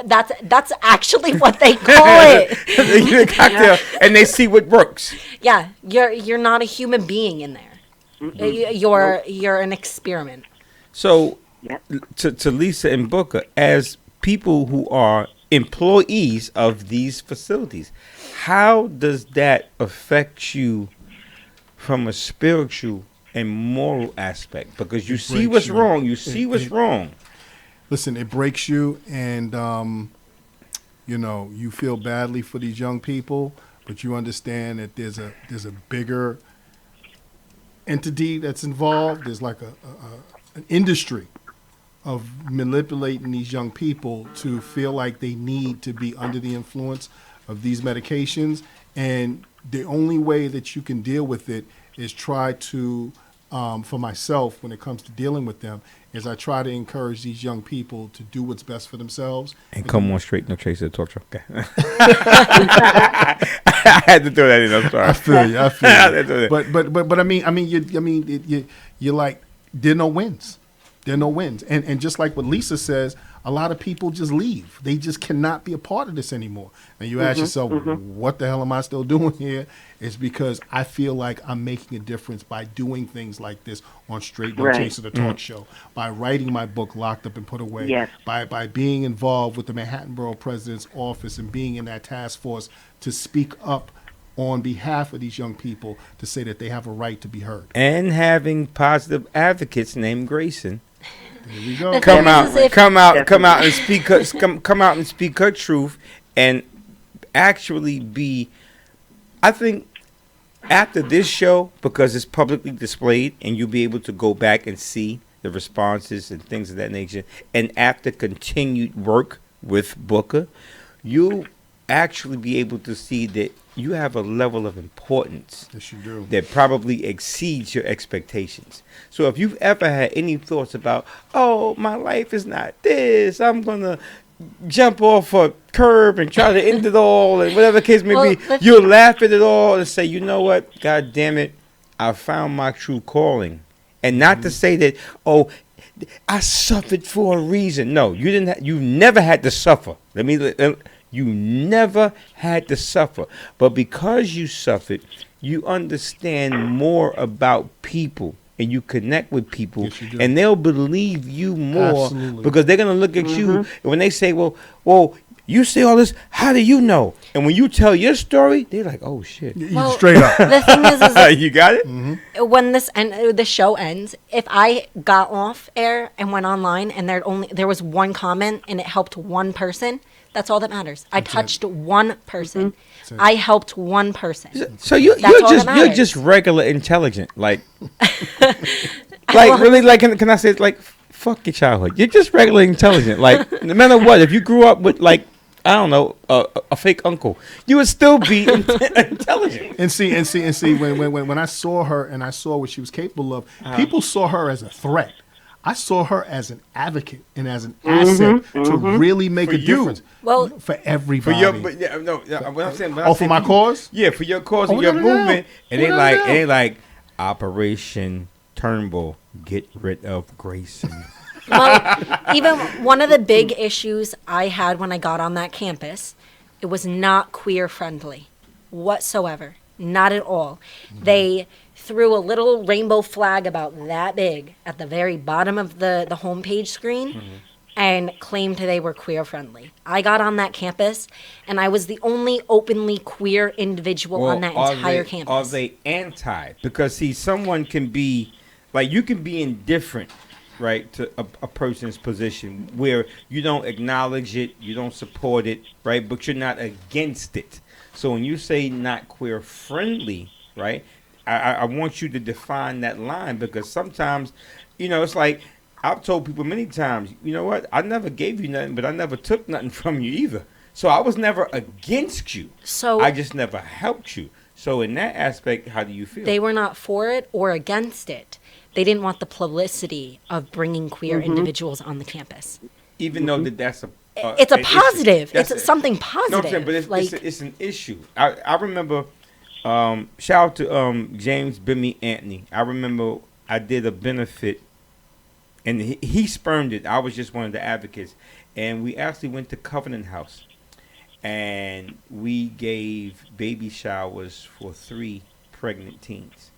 That's actually what they call it. They give you a cocktail, and they see what works. Yeah, you're not a human being in there. You're an experiment. So, Yep. to Lisa and Booker, as people who are employees of these facilities, how does that affect you from a spiritual and moral aspect? Because you It see breaks what's you. wrong. You see what's It- wrong. Listen, it breaks you, and you feel badly for these young people, but you understand that there's a bigger entity that's involved. There's like an industry of manipulating these young people to feel like they need to be under the influence of these medications, and the only way that you can deal with it is try to, for myself, when it comes to dealing with them, is I try to encourage these young people to do what's best for themselves. And come on straight, no trace of the talk show. Okay. I had to throw that in. I'm sorry. I feel you. I feel That's you. what But I mean, you're like, there are no wins. There are no wins. And just like what Lisa says, a lot of people just leave. They just cannot be a part of this anymore. And you ask yourself, what the hell am I still doing here? It's because I feel like I'm making a difference by doing things like this on Straight No Right. Chaser, the talk show, by writing my book, Locked Up and Put Away, Yes. by being involved with the Manhattan Borough President's office and being in that task force to speak up on behalf of these young people to say that they have a right to be heard. And having positive advocates named Grayson Here we go. The come thing out, is, if- come out and speak her, come out and speak her truth, and actually be. I think after this show, because it's publicly displayed, and you'll be able to go back and see the responses and things of that nature, and after continued work with Booker, you'll actually be able to see that you have a level of importance Yes, you do. that probably exceeds your expectations. So if you've ever had any thoughts about, oh, my life is not this, I'm going to jump off a curb and try to end it all, and whatever the case may Well, be, let's- you'll laugh at it all and say, you know what, God damn it, I found my true calling. And not to say that, oh, I suffered for a reason. No, you didn't. You never had to suffer. You never had to suffer. But because you suffered, you understand more about people, and you connect with people, Yes, you do. and they'll believe you more. Absolutely. Because they're gonna look at you, and when they say, well, you say all this, how do you know? And when you tell your story, they're like, oh shit. You straight up. The thing is You got it? when the show ends, if I got off air and went online and there was one comment and it helped one person, that's all that matters. I touched one person. That's it. I helped one person. So That's you're all that just you're matters. just regular intelligent, like really, like can I say it, like fuck your childhood? You're just regular intelligent, like no matter what. If you grew up with like I don't know a fake uncle, you would still be intelligent. And see, when I saw her and I saw what she was capable of, people saw her as a threat. I saw her as an advocate and as an asset to really make For a you. difference. Well, for For everybody. your, but yeah, no, yeah, what I'm saying. Oh, for my cause? Yeah, for your cause Oh, and your without a doubt. movement, and Without a doubt. they like Operation Turnbull, get rid of Grayson. well, even one of the big issues I had when I got on that campus, it was not queer friendly whatsoever. Not at all. They threw a little rainbow flag about that big at the very bottom of the homepage screen and claimed they were queer friendly. I got on that campus and I was the only openly queer individual on that entire campus. Are they anti? Because see, someone can be like you can be indifferent, right, to a person's position where you don't acknowledge it, you don't support it, right, but you're not against it. So when you say not queer friendly, right, I want you to define that line because sometimes, it's like I've told people many times, you know what? I never gave you nothing, but I never took nothing from you either. So I was never against you. So I just never helped you. So in that aspect, how do you feel? they were not for it or against it. They didn't want the publicity of bringing queer individuals on the campus. Even though that's a It's a an issue. positive. That's It's something No, positive. I'm saying, but it's, like, it's an issue. I remember, shout out to James Bimmy Anthony. I remember I did a benefit, and he spurned it. I was just one of the advocates, and we actually went to Covenant House, and we gave baby showers for 3 pregnant teens.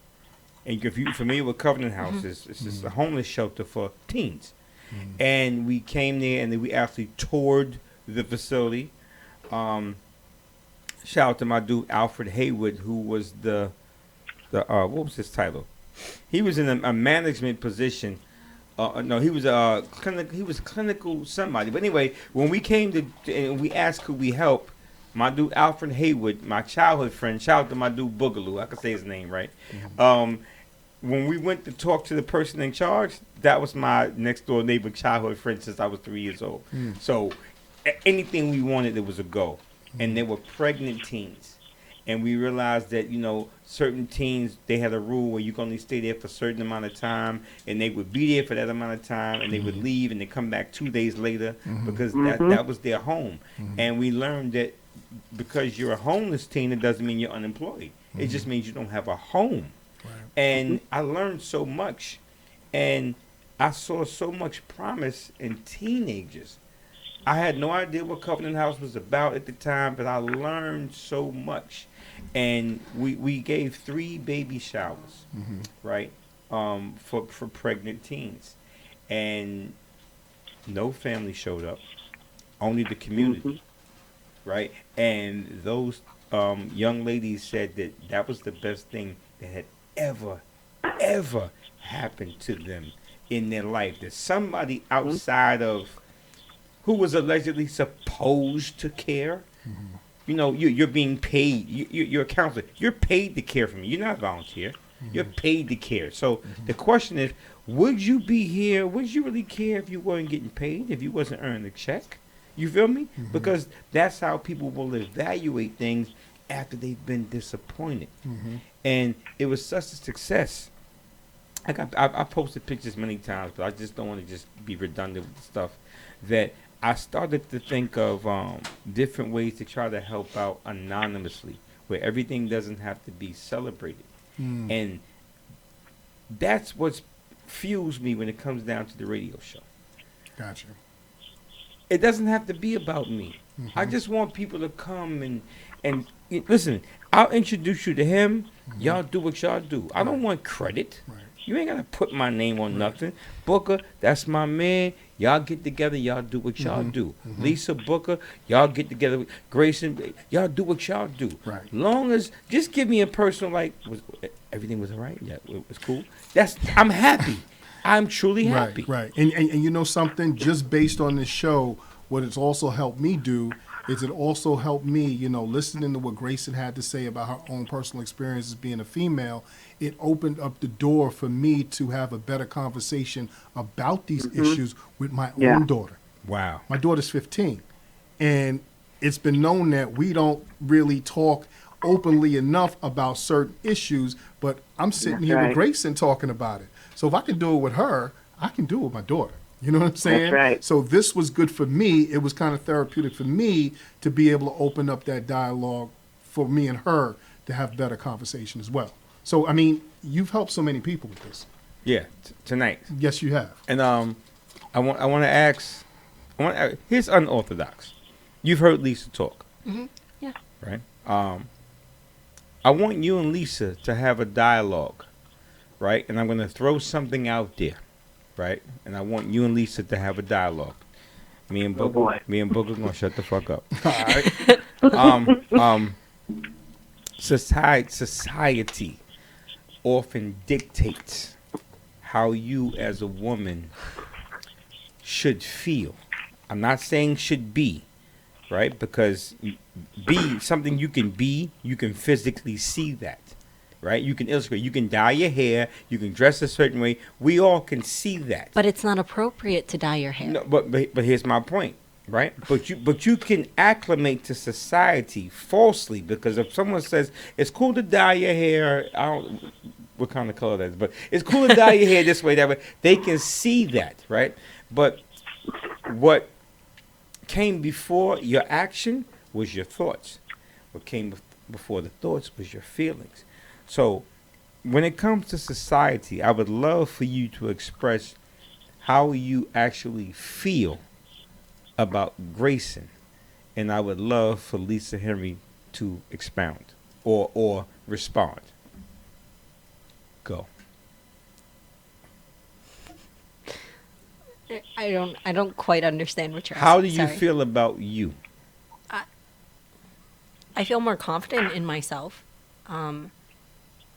And if you're familiar with Covenant House, it's just a homeless shelter for teens. And we came there, and then we actually toured the facility. Shout out to my dude Alfred Haywood, who was the what was his title? He was in a management position. No, he was clinical somebody. But anyway, when we came to and we asked could we help, my dude Alfred Haywood, my childhood friend, shout out to my dude Boogaloo, I could say his name right. When we went to talk to the person in charge, that was my next door neighbor childhood friend since I was 3 years old. So anything we wanted, it was a go. And they were pregnant teens. And we realized that, certain teens, they had a rule where you can only stay there for a certain amount of time. And they would be there for that amount of time. And they would leave and they come back 2 days later because that was their home. And we learned that because you're a homeless teen, it doesn't mean you're unemployed. It just means you don't have a home. And I learned so much, and I saw so much promise in teenagers. I had no idea what Covenant House was about at the time, but I learned so much. And we gave 3 baby showers, right, for pregnant teens. And no family showed up, only the community, right? And those young ladies said that was the best thing that had ever happened to them in their life. That somebody outside of who was allegedly supposed to care, you're being paid. You're a counselor. You're paid to care for me. You're not a volunteer. You're paid to care. So the question is, would you be here? Would you really care if you weren't getting paid? If you wasn't earning a check? You feel me? Because that's how people will evaluate things after they've been disappointed. And it was such a success. I posted pictures many times, but I just don't want to just be redundant with stuff. That I started to think of different ways to try to help out anonymously, where everything doesn't have to be celebrated. And that's what fuels me when it comes down to the radio show. Gotcha. It doesn't have to be about me. I just want people to come and listen. I'll introduce you to him. Y'all do what y'all do. I don't want credit. Right. You ain't gotta put my name on nothing. Booker, that's my man. Y'all get together. Y'all do what y'all do. Lisa Booker, y'all get together. Grayson, y'all do what y'all do. Right. Long as just give me a personal everything was all right. Yeah, it was cool. I'm happy. I'm truly happy. Right. And you know something, just based on this show, what it's also helped me do is it also helped me, listening to what Grayson had to say about her own personal experiences being a female, it opened up the door for me to have a better conversation about these issues with my own daughter. Wow. My daughter's 15. And it's been known that we don't really talk openly enough about certain issues, but I'm sitting here with Grayson talking about it. So if I can do it with her, I can do it with my daughter. You know what I'm saying? That's right. So this was good for me. It was kind of therapeutic for me to be able to open up that dialogue for me and her to have better conversation as well. So, I mean, you've helped so many people with this. Yeah, tonight. Yes, you have. And I want to ask. Here's unorthodox. You've heard Lisa talk. Yeah. Right. I want you and Lisa to have a dialogue, right? And I'm going to throw something out there, right? And I want you and Lisa to have a dialogue. Me and Booker gonna shut the fuck up. All right. Society often dictates how you as a woman should feel. I'm not saying should be, right? Because be something you can be, you can physically see that. right? You can illustrate. You can dye your hair. You can dress a certain way. We all can see that. But it's not appropriate to dye your hair. No, but here's my point, right? But you can acclimate to society falsely, because if someone says it's cool to dye your hair, I don't what kind of color that is, but it's cool to dye your hair this way, that way. They can see that, right? But what came before your action was your thoughts. What came before the thoughts was your feelings. So when it comes to society, I would love for you to express how you actually feel about Grayson, and I would love for Lisa Henry to expound or respond. Go. I don't quite understand what you're asking. How do you Sorry. feel about you? I feel more confident in myself,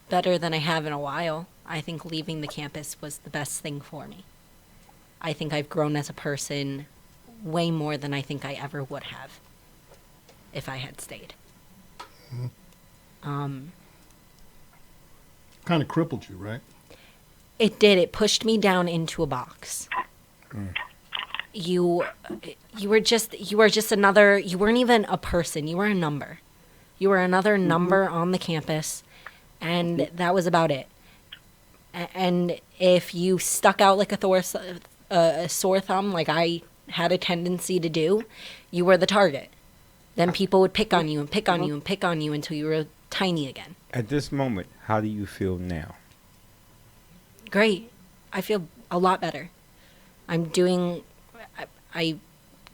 better than I have in a while. I think leaving the campus was the best thing for me. I think I've grown as a person way more than I think I ever would have if I had stayed. Kind of crippled you, right? It did. It pushed me down into a box. You were just another. You weren't even a person. You were a number. You were another number on the campus, and that was about it. And if you stuck out like a sore thumb, like I had a tendency to do, you were the target. Then people would pick on you and pick on you and pick on you until you were tiny again. At this moment, how do you feel now? Great. I feel a lot better. I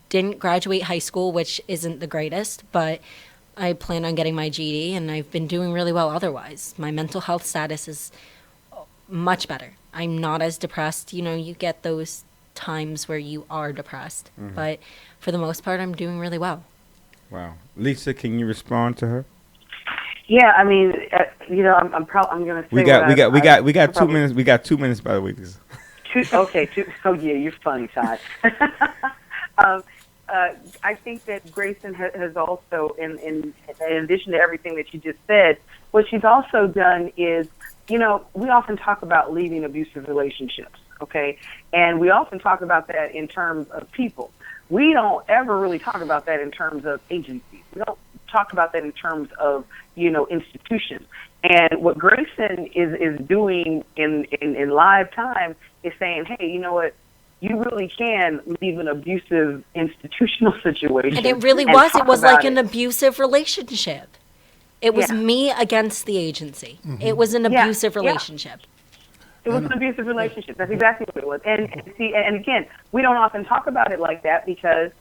didn't graduate high school, which isn't the greatest, but I plan on getting my GED, and I've been doing really well otherwise. My mental health status is much better. I'm not as depressed. You know, you get those times where you are depressed, but for the most part, I'm doing really well. Wow. Lisa, can you respond to her? Yeah, I mean, I'm going to say We got 2 minutes. We got 2 minutes, by the way. Oh yeah, you're funny, Todd. I think that Grayson has also, in addition to everything that you just said, what she's also done is, we often talk about leaving abusive relationships, okay? And we often talk about that in terms of people. We don't ever really talk about that in terms of agencies. We don't talk about that in terms of, institutions. And what Grayson is doing in live time is saying, hey, you know what? You really can leave an abusive institutional situation. And it really was. It was like an abusive relationship. It was me against the agency. Mm-hmm. It was an abusive relationship. It was an abusive relationship. That's exactly what it was. And again, we don't often talk about it like that because,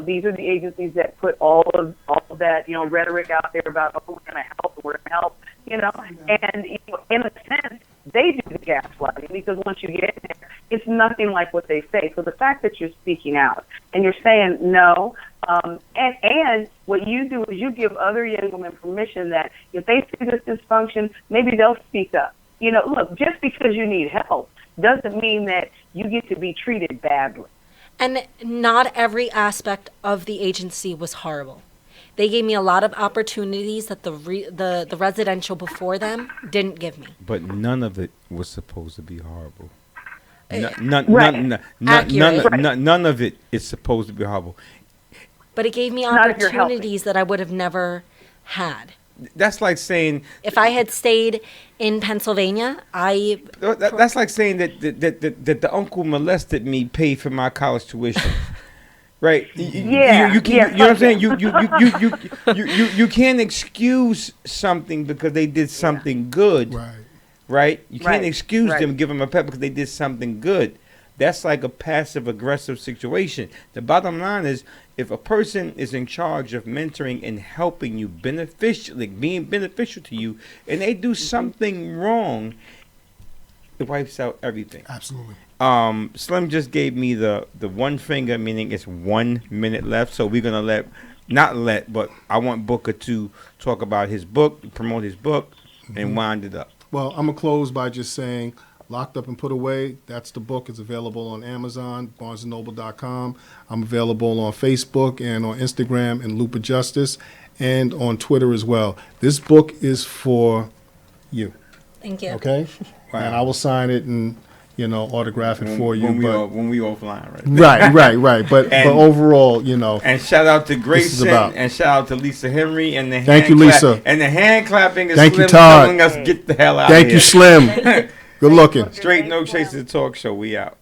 these are the agencies that put all of that, rhetoric out there about, we're going to help, and in a sense, they do the gaslighting because once you get in there, it's nothing like what they say. So the fact that you're speaking out and you're saying no, and what you do is you give other young women permission that if they see this dysfunction, maybe they'll speak up. Look, just because you need help doesn't mean that you get to be treated badly. And not every aspect of the agency was horrible. They gave me a lot of opportunities that the residential before them didn't give me. But none of it was supposed to be horrible. None of it is supposed to be horrible. But it gave me opportunities that I would have never had. That's like saying, if I had stayed in Pennsylvania, that's like saying that the uncle molested me, paid for my college tuition. Right? You know what I'm saying? You can't excuse something because they did something good. Right? You can't excuse them and give them a pep because they did something good. That's like a passive aggressive situation. The bottom line is, if a person is in charge of mentoring and helping you beneficially, being beneficial to you, and they do something wrong, it wipes out everything. Absolutely. Slim just gave me the one finger, meaning it's 1 minute left. So we're gonna but I want Booker to talk about his book, promote his book, and wind it up. Well, I'm gonna close by just saying, Locked Up and Put Away. That's the book. It's available on Amazon, BarnesandNoble.com. I'm available on Facebook and on Instagram and Loop of Justice, and on Twitter as well. This book is for you. Thank you. Okay. Wow. And I will sign it and autograph it for you. when But we offline, right? right. But And- overall, And shout out to is Grayson about- and shout out to Lisa Henry and the Thank you, Lisa. And the hand clapping is Thank you, Slim Todd. telling us get the hell out thank of you, here. Slim. Good looking. Straight No Chaser Talk Show. We out.